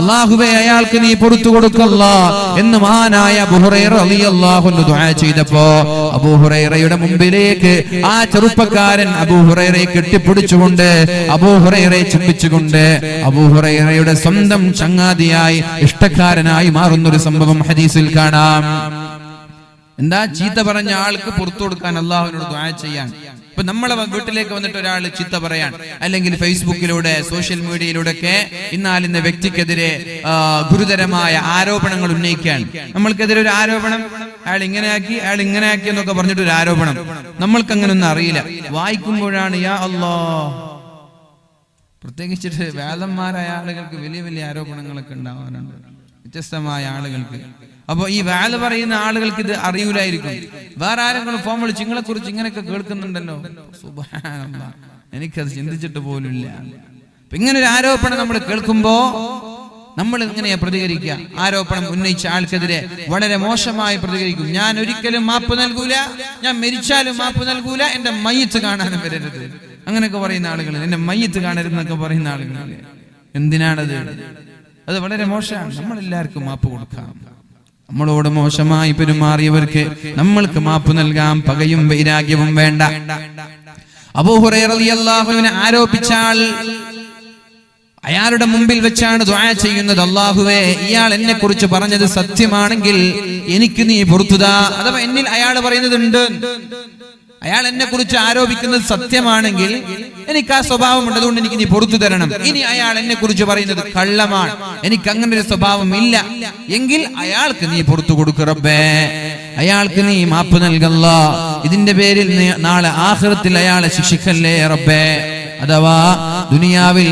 അല്ലാഹുവേ അയാൾക്ക് നീ പുറത്തു കൊടുക്കല്ലാ എന്ന് മഹാനായ അബൂ ഹുറൈറ റളിയല്ലാഹു അൻഹു ദുആ ചെയ്തപ്പോ അബൂ ഹുറൈറയുടെ മുമ്പിലേക്ക് ആ ചെറുപ്പക്കാരൻ അബൂ ഹുറൈറയെ കെട്ടിപ്പിടിച്ചുകൊണ്ട്, അബൂ ഹുറൈറയെ ചുംബിച്ചുകൊണ്ട്, അബൂ ഹുറൈറയുടെ സ്വന്തം ചങ്ങാതിയായി, ഇഷ്ടക്കാരനായി മാറുന്നൊരു സംഭവം ഹദീസിൽ കാണാം. എന്താ? ചീത്ത പറഞ്ഞ ആൾക്ക് പുറത്തു കൊടുക്കാൻ അല്ലാഹുവിനോട് ദുആ ചെയ്യാൻ. ഇപ്പൊ നമ്മളെ വീട്ടിലേക്ക് വന്നിട്ട് ഒരാൾ ചീത്ത പറയാൻ, അല്ലെങ്കിൽ ഫേസ്ബുക്കിലൂടെ സോഷ്യൽ മീഡിയയിലൂടെ ഒക്കെ ഇന്നാലിന്ന വ്യക്തിക്കെതിരെ ഗുരുതരമായ ആരോപണങ്ങൾ ഉന്നയിക്കാൻ, നമ്മൾക്കെതിരെ ഒരു ആരോപണം, അയാൾ ഇങ്ങനെ ആക്കി എന്നൊക്കെ പറഞ്ഞിട്ട് ഒരു ആരോപണം, നമ്മൾക്ക് അങ്ങനെ ഒന്നും അറിയില്ല. വായിക്കുമ്പോഴാണ് യാ അല്ലാഹ്, പ്രത്യേകിച്ചിട്ട് വേദന്മാരായ ആളുകൾക്ക് വലിയ വലിയ ആരോപണങ്ങളൊക്കെ ഉണ്ടാവാറുണ്ട്, വ്യത്യസ്തമായ ആളുകൾക്ക്. അപ്പൊ ഈ വാല് പറയുന്ന ആളുകൾക്ക് ഇത് അറിയൂലായിരിക്കും. വേറെ ആരെങ്കിലും ഫോൺ വിളിച്ച് നിങ്ങളെ കുറിച്ച് ഇങ്ങനെയൊക്കെ കേൾക്കുന്നുണ്ടല്ലോ, സുബ്ഹാനല്ലാഹ്, എനിക്കത് ചിന്തിച്ചിട്ട് പോലുമില്ല. ഇങ്ങനെ ഒരു ആരോപണം നമ്മൾ കേൾക്കുമ്പോ നമ്മൾ എങ്ങനെയാ പ്രതികരിക്കുക? ആരോപണം ഉന്നയിച്ച ആൾക്കെതിരെ വളരെ മോശമായി പ്രതികരിക്കും. ഞാൻ ഒരിക്കലും മാപ്പ് നൽകൂല, ഞാൻ മരിച്ചാലും മാപ്പ് നൽകൂല, എന്റെ മയ്യത്ത് കാണാനും വരരുത്, അങ്ങനെയൊക്കെ പറയുന്ന ആളുകൾ, എന്റെ മയ്യത്ത് കാണരുതെന്നൊക്കെ പറയുന്ന ആളുകൾ. എന്തിനാണത്? അത് വളരെ മോശമാണ്. നമ്മളെല്ലാവർക്കും മാപ്പ് കൊടുക്കാം. നമ്മളോട് മോശമായി പെരുമാറിയവർക്ക് നമ്മൾക്ക് മാപ്പ് നൽകാം. പകയും വൈരാഗ്യവും വേണ്ട. അബൂ ഹുറൈറ റളിയല്ലാഹു അൻഹു ആരോപിച്ച ആൾ അയാളുടെ മുമ്പിൽ വെച്ചാണ് ദുആ ചെയ്യുന്നത്. അല്ലാഹുവേ ഇയാൾ എന്നെ കുറിച്ച് പറഞ്ഞത് സത്യമാണെങ്കിൽ എനിക്ക് നീ പുറത്തു താ. അഥവാ എന്നിൽ അയാൾ പറയുന്നതുണ്ട്, അയാൾ എന്നെ കുറിച്ച് ആരോപിക്കുന്നത് സത്യമാണെങ്കിൽ എനിക്ക് ആ സ്വഭാവമുണ്ട്, അതുകൊണ്ട് എനിക്ക് നീ പുറത്തു തരണം. ഇനി അയാൾ എന്നെ കുറിച്ച് പറയുന്നത് കള്ളമാണ്, എനിക്ക് അങ്ങനെ ഒരു സ്വഭാവം ഇല്ല എങ്കിൽ അയാൾക്ക് നീ പുറത്തു കൊടുക്ക് റബ്ബേ, അയാൾക്ക് നീ മാപ്പ് നൽകല്ല. ഇതിന്റെ പേരിൽ നാളെ ആഖിറത്തിൽ അയാളെ ശിക്ഷിക്കല്ലേ റബ്ബേ. അഥവാ ദുനിയാവിൽ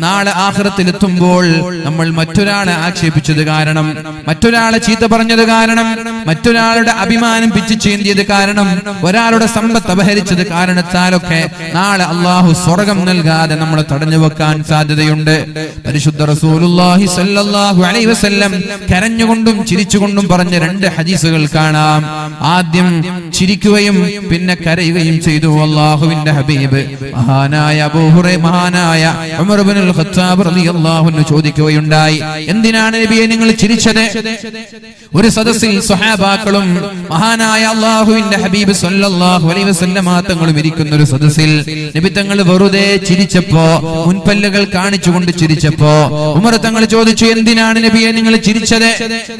നാളെ ആഖിറത്തിൽ എത്തുമ്പോൾ നമ്മൾ മറ്റൊരാളെ ആക്ഷേപിച്ചത് കാരണം, മറ്റൊരാളെ ചീത്ത പറഞ്ഞത് കാരണം, മറ്റൊരാളുടെ അഭിമാനം പിച്ചു ചീന്തിയത് കാരണം, ഒരാളുടെ സമ്പത്ത് അപഹരിച്ചത് കാരണത്താലൊക്കെ നാളെ അല്ലാഹു സ്വർഗ്ഗം നൽകാതെ നമ്മളെ തടഞ്ഞു വെക്കാൻ സാധ്യതയുണ്ട്. പരിശുദ്ധ റസൂലുള്ളാഹി സ്വല്ലല്ലാഹു അലൈഹി വസല്ലം കരഞ്ഞുകൊണ്ടും ചിരിച്ചുകൊണ്ടും പറഞ്ഞ രണ്ട് ഹദീസുകൾ കാണാം. ആദ്യം ചിരിക്കുകയും പിന്നെ കരയുകയും ചെയ്തു അല്ലാഹുവിന്റെ ഹബീബ് മഹാനായ അബൂ ഹുറൈറ, മഹാനായ ഉമർ ഇബ്നുൽ ഖത്താബ് റളിയല്ലാഹു അൻഹു ചോദിക്കുകയുണ്ടായി, എന്തിനാണ് നബിയെ നിങ്ങൾ ചിരിച്ചത്? ഒരു സദസ്സിൽ സ്വഹാബാക്കളും മഹാനായ അല്ലാഹുവിന്റെ ഹബീബ് സ്വല്ലല്ലാഹു അലൈഹി വസല്ലം തങ്ങളും ഇരിക്കുന്ന ഒരു സദസ്സിൽ നബി തങ്ങൾ വെറുതെ ചിരിച്ചപ്പോ, മുൻപല്ലുകൾ കാണിച്ചുകൊണ്ട് ചിരിച്ചപ്പോ ഉമർ തങ്ങൾ ചോദിച്ചു, എന്തിനാണ് നബിയെ നിങ്ങൾ ചിരിച്ചത്?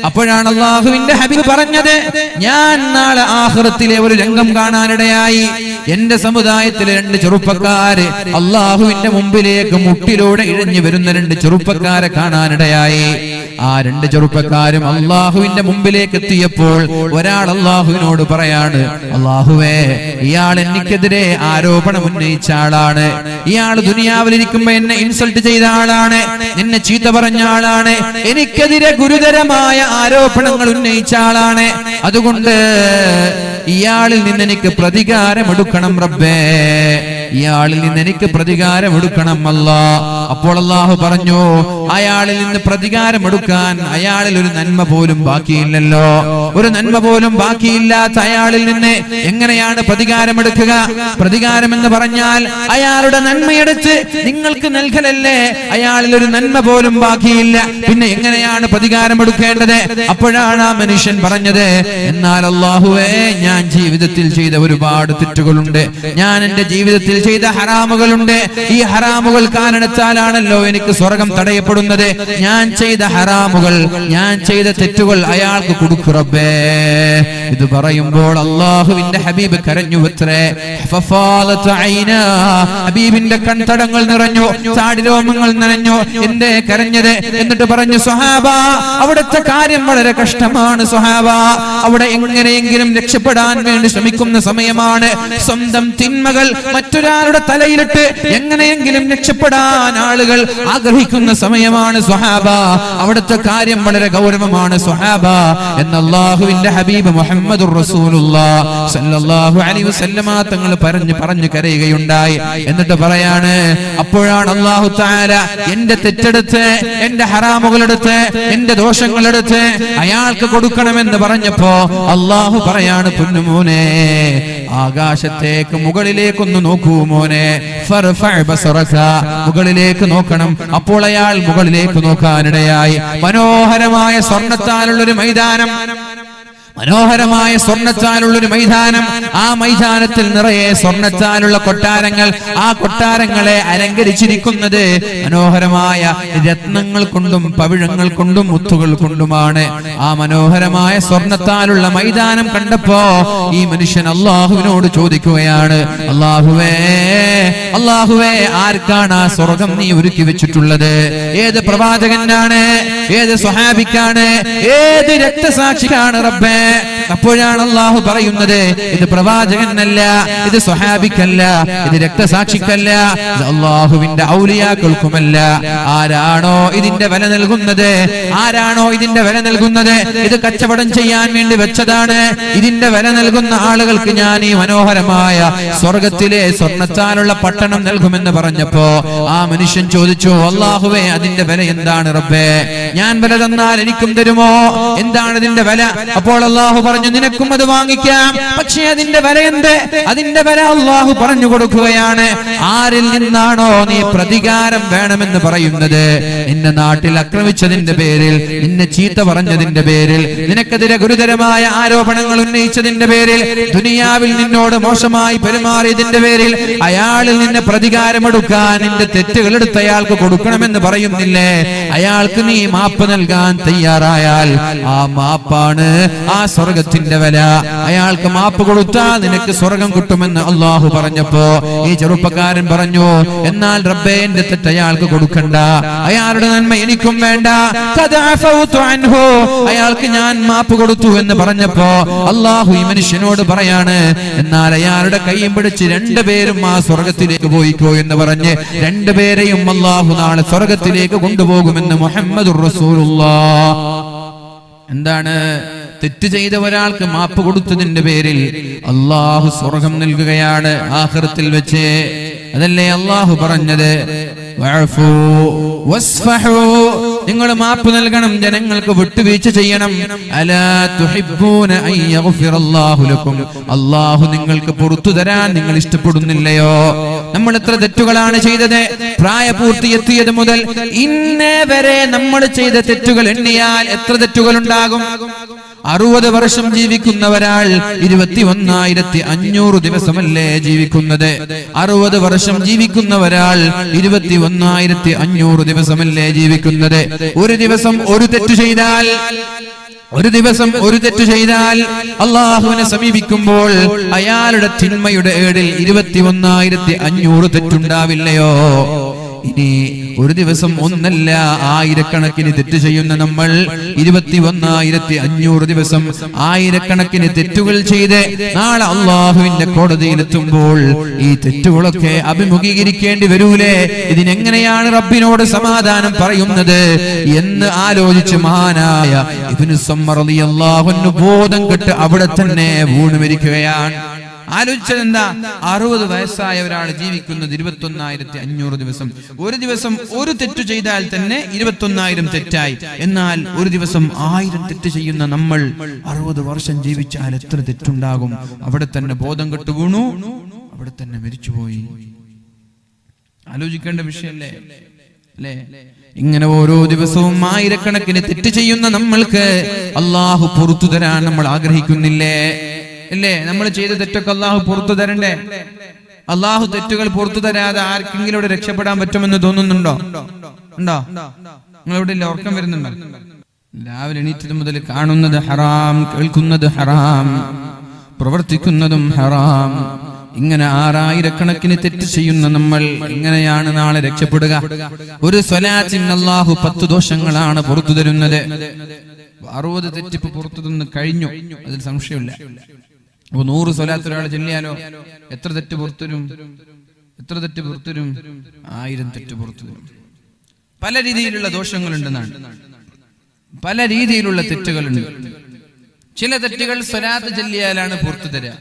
അപ്പോഴാണ് അല്ലാഹുവിന്റെ ഹബീബ് പറഞ്ഞത്, ഞാൻ നാളെ ആഖിറത്തിലെ ഒരു രംഗം കാണാനിടയായി. എന്റെ സമുദായത്തിലെ രണ്ട് ചെറുപ്പക്കാര് അല്ലാഹുവിന്റെ മുമ്പിലേക്ക് മുട്ടിലൂടെ ഇഴഞ്ഞു വരുന്ന രണ്ട് ചെറുപ്പക്കാരെ കാണാനിടയായി. ആ രണ്ട് ചെറുപ്പക്കാരും അല്ലാഹുവിന്റെ മുമ്പിലേക്ക് എത്തിയപ്പോൾ ഒരാൾ അല്ലാഹുവിനോട് പറയാണ്, അല്ലാഹുവേ ഇയാൾ എനിക്കെതിരെ ആരോപണം ഉന്നയിച്ച ആളാണ്, ഇയാൾ ദുനിയാവിലിരിക്കുമ്പോ എന്നെ ഇൻസൾട്ട് ചെയ്ത ആളാണ്, എന്നെ ചീത്ത പറഞ്ഞ ആളാണ്, എനിക്കെതിരെ ഗുരുതരമായ ആരോപണങ്ങൾ ഉന്നയിച്ച ആളാണ്, അതുകൊണ്ട് ഇയാളിൽ നിന്ന് എനിക്ക് പ്രതികാരമെടുക്കണം റബ്ബേ, ഇയാളിൽ നിന്ന് എനിക്ക് പ്രതികാരമെടുക്കണം അല്ലാ. അപ്പോൾ അല്ലാഹു പറഞ്ഞു, അയാളിൽ നിന്ന് പ്രതികാരമെടുക്കാൻ അയാളിൽ ഒരു നന്മ പോലും ബാക്കിയില്ലല്ലോ, ഒരു നന്മ പോലും ബാക്കിയില്ലാത്ത അയാളിൽ നിന്ന് എങ്ങനെയാണ് പ്രതികാരമെടുക്കുക? പ്രതികാരം എന്ന് പറഞ്ഞാൽ അയാളുടെ നന്മയെടുത്ത് നിങ്ങൾക്ക് നൽകലല്ലേ, അയാളിൽ ഒരു നന്മ പോലും ബാക്കിയില്ല, പിന്നെ എങ്ങനെയാണ് പ്രതികാരമെടുക്കേണ്ടത്? അപ്പോഴാണ് ആ മനുഷ്യൻ പറഞ്ഞത്, എന്നാൽ അല്ലാഹുവേ ഞാൻ ജീവിതത്തിൽ ചെയ്ത ഒരുപാട് തെറ്റുകളുണ്ട്, ഞാൻ എന്റെ ജീവിതത്തിൽ ചെയ്ത ഹറാമുകളുണ്ട്. ഈ ഹറാമുകൾ കാരണത്താലാണല്ലോ എനിക്ക് സ്വർഗം തടയപ്പെടുന്നത്. ഞാൻ ചെയ്ത ഹറാമുകൾ, ഞാൻ ചെയ്ത തെറ്റുകൾ അയാൾക്ക് കൊടുക്കു റബ്ബേ. ഇത് പറയുമ്പോൾ അല്ലാഹുവിന്റെ ഹബീബ് കരഞ്ഞുവത്രേ. ഹബീബിന്റെ കൺതടങ്ങൾ നിറഞ്ഞു, താടിരോമങ്ങൾ നിറഞ്ഞു. എന്തേ കരഞ്ഞത്? എന്നിട്ട് പറഞ്ഞു, സ്വഹാബ, അവിടുത്തെ കാര്യം വളരെ കഷ്ടമാണ് സ്വഹാബ. അവിടെ എങ്ങനെയെങ്കിലും രക്ഷപ്പെടാൻ വേണ്ടി ശ്രമിക്കുന്ന സമയമാണ്. സ്വന്തം തിന്മകൾ മറ്റൊരാളുടെ തലയിലിട്ട് എങ്ങനെയെങ്കിലും രക്ഷപ്പെടാൻ ആളുകൾ ആഗ്രഹിക്കുന്ന സമയമാണ് സ്വഹാബ. അവിടുത്തെ കാര്യം വളരെ ഗൗരവമാണ് സ്വഹാബ എന്ന് അല്ലാഹുവിന്റെ ഹബീബ് മുഹമ്മദുർ റസൂലുള്ളാഹി സ്വല്ലല്ലാഹു അലൈഹി വസല്ലമ തങ്ങൾ പറഞ്ഞു കരയുകയുണ്ടായി. എന്നിട്ട് പറയാണ്, അപ്പോഴാണ് അല്ലാഹു തആല എന്റെ തെറ്റെടുത്ത്, എന്റെ ഹറാമുകളെടുത്ത്, എന്റെ ദോഷങ്ങളെടുത്ത് അയാൾക്ക് കൊടുക്കണമെന്ന് പറഞ്ഞപ്പോ അല്ലാഹു പറയാണ്, പൊന്നുമോനെ, ആകാശത്തേക്ക് മുകളിലേക്കൊന്ന് നോക്കൂ മോനെ. മുകളിലേക്ക് നോക്കണം. അപ്പോൾ അയാൾ മുകളിലേക്ക് നോക്കാനിടയായി. മനോഹരമായ സ്വർണ്ണത്താലുള്ളൊരു മൈതാനം, മനോഹരമായ സ്വർണ്ണച്ചാലുള്ളൊരു മൈതാനം. ആ മൈതാനത്തിൽ നിറയെ സ്വർണ്ണച്ചാലുള്ള കൊട്ടാരങ്ങൾ. ആ കൊട്ടാരങ്ങളെ അലങ്കരിച്ചിരിക്കുന്നത് മനോഹരമായ രത്നങ്ങൾ കൊണ്ടും പവിഴങ്ങൾ കൊണ്ടും മുത്തുകൾ കൊണ്ടുമാണ്. ആ മനോഹരമായ സ്വർണ്ണത്താലുള്ള മൈതാനം കണ്ടപ്പോ ഈ മനുഷ്യൻ അല്ലാഹുവിനോട് ചോദിക്കുകയാണ്, അല്ലാഹുവേ, അല്ലാഹുവേ, ആർക്കാണ് ആ സ്വർഗം നീ ഒരുക്കി വെച്ചിട്ടുള്ളത്? ഏത് പ്രവാചകനാണ്? ഏത് സ്വഹാബിക്കാണ്? ഏത് രക്തസാക്ഷിക്കാണ് റബ്ബേ? അപ്പോഴാണ് അല്ലാഹു പറയുന്നത്, ഇത് പ്രവാചകനല്ല, ഇത് സ്വഹാബിക്കല്ല, ഇത് രക്തസാക്ഷിക്കല്ല, ഇത് അല്ലാഹുവിന്റെ ഔലിയാക്കൾക്കുമല്ല. ആരാണോ ഇതിന്റെ വില നൽകുന്നത്, ആരാണോ ഇതിന്റെ വില നൽകുന്നത്, ഇത് കച്ചവടം ചെയ്യാൻ വേണ്ടി വെച്ചതാണ്. ഇതിന്റെ വില നൽകുന്ന ആളുകൾക്ക് ഞാൻ ഈ മനോഹരമായ സ്വർഗത്തിലെ സ്വർണ്ണത്താലുള്ള പട്ടണം നൽകുമെന്ന് പറഞ്ഞപ്പോ ആ മനുഷ്യൻ ചോദിച്ചു, അല്ലാഹുവേ, അതിന്റെ വില എന്താണ് റബ്ബേ? ഞാൻ വില തന്നാൽ എനിക്കും തരുമോ? എന്താണ് ഇതിന്റെ വില? അപ്പോൾ അല്ലാഹു പറഞ്ഞു, നിനക്കും അത് വാങ്ങിക്കാം, പക്ഷേ അതിന്റെ വില എന്ത്? അതിന്റെ വില അല്ലാഹു പറഞ്ഞു കൊടുക്കുകയാണ്. ആരിൽ നിന്നാണോ നീ പ്രതികാരം വേണമെന്ന് പറയുന്നത്, നിന്നെ നാട്ടിൽ ആക്രമിച്ചതിന്റെ പേരിൽ, നിന്നെ ചീത്ത പറഞ്ഞതിന്റെ പേരിൽ, നിനക്കെതിരെ ഗുരുതരമായ ആരോപണങ്ങൾ ഉന്നയിച്ചതിന്റെ പേരിൽ, ദുനിയാവിൽ നിന്നോട് മോശമായി പെരുമാറിയതിന്റെ പേരിൽ അയാളിൽ നിന്ന് പ്രതികാരമെടുക്കാൻ നിന്റെ തെറ്റുകൾ എടുത്ത് അയാൾക്ക് കൊടുക്കണമെന്ന് പറയുന്നില്ലേ? അയാൾക്ക് നീ മാപ്പ് നൽകാൻ തയ്യാറായാൽ ആ മാപ്പാണ് ആ സ്വർഗത്തിന്റെ വില. അയാൾക്ക് മാപ്പ് കൊടുത്താൽ നിനക്ക് സ്വർഗം കിട്ടുമെന്ന് അല്ലാഹു പറഞ്ഞപ്പോ ഈ ചെറുപ്പക്കാരൻ പറഞ്ഞു, എന്നാൽ റബ്ബേ, എന്റെ തെറ്റ് അയാൾക്ക് കൊടുക്കണ്ട, അയാളുടെ നന്മ എനിക്കും വേണ്ട, അയാൾക്ക് ഞാൻ മാപ്പ് കൊടുത്തു എന്ന് പറഞ്ഞപ്പോ അല്ലാഹു ഈ മനുഷ്യനോട് പറയാണ്, എന്നാൽ അയാളുടെ കൈയും പിടിച്ച് രണ്ടുപേരും ആ സ്വർഗത്തിലേക്ക് പോയിക്കോ എന്ന് പറഞ്ഞ് രണ്ടുപേരെയും അല്ലാഹു നാളെ സ്വർഗത്തിലേക്ക് കൊണ്ടുപോകുമെന്ന് മുഹമ്മദുർ റസൂലുള്ളാഹി. എന്താണ്? തെറ്റ് ചെയ്ത ഒരാൾക്ക് മാപ്പ് കൊടുത്തതിന്റെ പേരിൽ അല്ലാഹു സ്വർഗം നൽകുകയാണ് ആഖിറത്തിൽ വെച്ച്. അതല്ലേ അല്ലാഹു പറഞ്ഞത്, വഅഫു വസ്ഫഹു, നിങ്ങൾ മാപ്പ് നൽകണം, ജനങ്ങൾക്ക് വിട്ടുവീഴ്ച ചെയ്യണം. അലാ തുഹിബ്ബൂന അൻ യഗ്ഫിറല്ലാഹു ലക്കും, അല്ലാഹു നിങ്ങൾക്ക് പുറത്തു തരാൻ നിങ്ങൾ ഇഷ്ടപ്പെടുന്നില്ലയോ? നമ്മൾ എത്ര തെറ്റുകളാണ് ചെയ്തത്? പ്രായപൂർത്തി എത്തിയത് മുതൽ ഇന്നേ വരെ നമ്മൾ ചെയ്ത തെറ്റുകൾ എണ്ണിയാൽ എത്ര തെറ്റുകൾ ഉണ്ടാകും? 60 വർഷം ജീവിക്കുന്ന ഒരാൾ 21,500 ദിവസമല്ലേ ജീവിക്കുന്നത്? 60 വർഷം ജീവിക്കുന്ന ഒരാൾ 21,500 ദിവസമല്ലേ ജീവിക്കുന്നത്? ഒരു ദിവസം ഒരു തെറ്റ് ചെയ്താൽ, ഒരു ദിവസം ഒരു തെറ്റ് ചെയ്താൽ അല്ലാഹുവിനെ സമീപിക്കുമ്പോൾ അയാളുടെ തിന്മയുടെ ഏടിൽ 21,500 തെറ്റുണ്ടാവില്ലയോ? ഇനി ഒരു ദിവസം ഒന്നല്ല, ആയിരക്കണക്കിന് തെറ്റ് ചെയ്യുന്ന നമ്മൾ 21,500 ദിവസം ആയിരക്കണക്കിന് തെറ്റുകൾ ചെയ്ത് നാളെ അല്ലാഹുവിന്റെ കോടതിയിലെത്തുമ്പോൾ ഈ തെറ്റുകളൊക്കെ അഭിമുഖീകരിക്കേണ്ടി വരൂലേ? ഇതിനെങ്ങനെയാണ് റബ്ബിനോട് സമാധാനം പറയുന്നത് എന്ന് ആലോചിച്ച് മഹാനായ ഇബ്നു സമ്മർ റളിയല്ലാഹു അൻഹു ബോധം കെട്ട് അവിടെ തന്നെ വീണു മരിക്കുകയാണ്. ആലോചിച്ചത് എന്താ? 60 വയസ്സായ ഒരാൾ ജീവിക്കുന്നത് 21,500 ദിവസം. ഒരു ദിവസം ഒരു തെറ്റ് ചെയ്താൽ തന്നെ 21,000 തെറ്റായി. എന്നാൽ ഒരു ദിവസം 1000 തെറ്റ് ചെയ്യുന്ന നമ്മൾ 60 വർഷം ജീവിച്ചാൽ എത്ര തെറ്റുണ്ടാകും? അവിടെ തന്നെ ബോധം കെട്ടു വീണു, അവിടെ തന്നെ മരിച്ചുപോയി. ആലോചിക്കേണ്ട വിഷയല്ലേ അല്ലേ? ഇങ്ങനെ ഓരോ ദിവസവും ആയിരക്കണക്കിന് തെറ്റ് ചെയ്യുന്ന നമ്മൾക്ക് അല്ലാഹു പുറത്തു തരാൻ നമ്മൾ ആഗ്രഹിക്കുന്നില്ലേ? ഇല്ലേ? നമ്മൾ ചെയ്ത തെറ്റൊക്കെ അല്ലാഹു പുറത്തു തരണ്ടേ? അള്ളാഹു തെറ്റുകൾ പുറത്തു തരാതെ ആർക്കെങ്കിലും ഇവിടെ രക്ഷപ്പെടാൻ പറ്റുമെന്ന് തോന്നുന്നുണ്ടോ? ഉണ്ടോ? നിങ്ങളിവിടെ ഇല്ല, ഉറക്കം വരുന്നുണ്ടോ? രാവിലെ എണീറ്റത് മുതൽ കാണുന്നത് ഹറാം, കേൾക്കുന്നത് ഹറാം, പ്രവർത്തിക്കുന്നതും ഹറാം. ഇങ്ങനെ 6000 തെറ്റ് ചെയ്യുന്ന നമ്മൾ എങ്ങനെയാണ് നാളെ രക്ഷപ്പെടുക? ഒരു സ്വലാത്തിന് അല്ലാഹു 10 ദോഷങ്ങളാണ് പുറത്തു തരുന്നത്. 60 തെറ്റ് ഇപ്പൊ പുറത്തു തന്ന് കഴിഞ്ഞു, അതിൽ സംശയമില്ല. അപ്പൊ 100 സ്വലാത്ത് ഒരാൾ ചൊല്ലിയാലോ എത്ര തെറ്റ് പുറത്തുവരും? എത്ര തെറ്റ് പുറത്തുവരും? 1000 തെറ്റ് പുറത്തുവരും. പല രീതിയിലുള്ള ദോഷങ്ങളുണ്ടെന്നാണ്, പല രീതിയിലുള്ള തെറ്റുകളുണ്ട്. ചില തെറ്റുകൾ സ്വലാത്ത് ചൊല്ലിയാലാണ് പുറത്തു തരിക.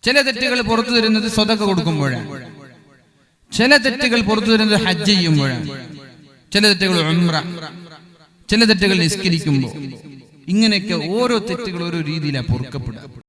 ചില തെറ്റുകൾ പുറത്തു തരുന്നത് സ്വതക്ക കൊടുക്കുമ്പോഴാണ്. ചില തെറ്റുകൾ പുറത്തു തരുന്നത് ഹജ്ജ് ചെയ്യുമ്പോഴാണ്. ചില തെറ്റുകൾ ഉംറ, ചില തെറ്റുകൾ നിസ്കരിക്കുമ്പോൾ. ഇങ്ങനെയൊക്കെ ഓരോ തെറ്റുകൾ ഓരോ രീതിയിലാണ് പൊറുക്കപ്പെടുക.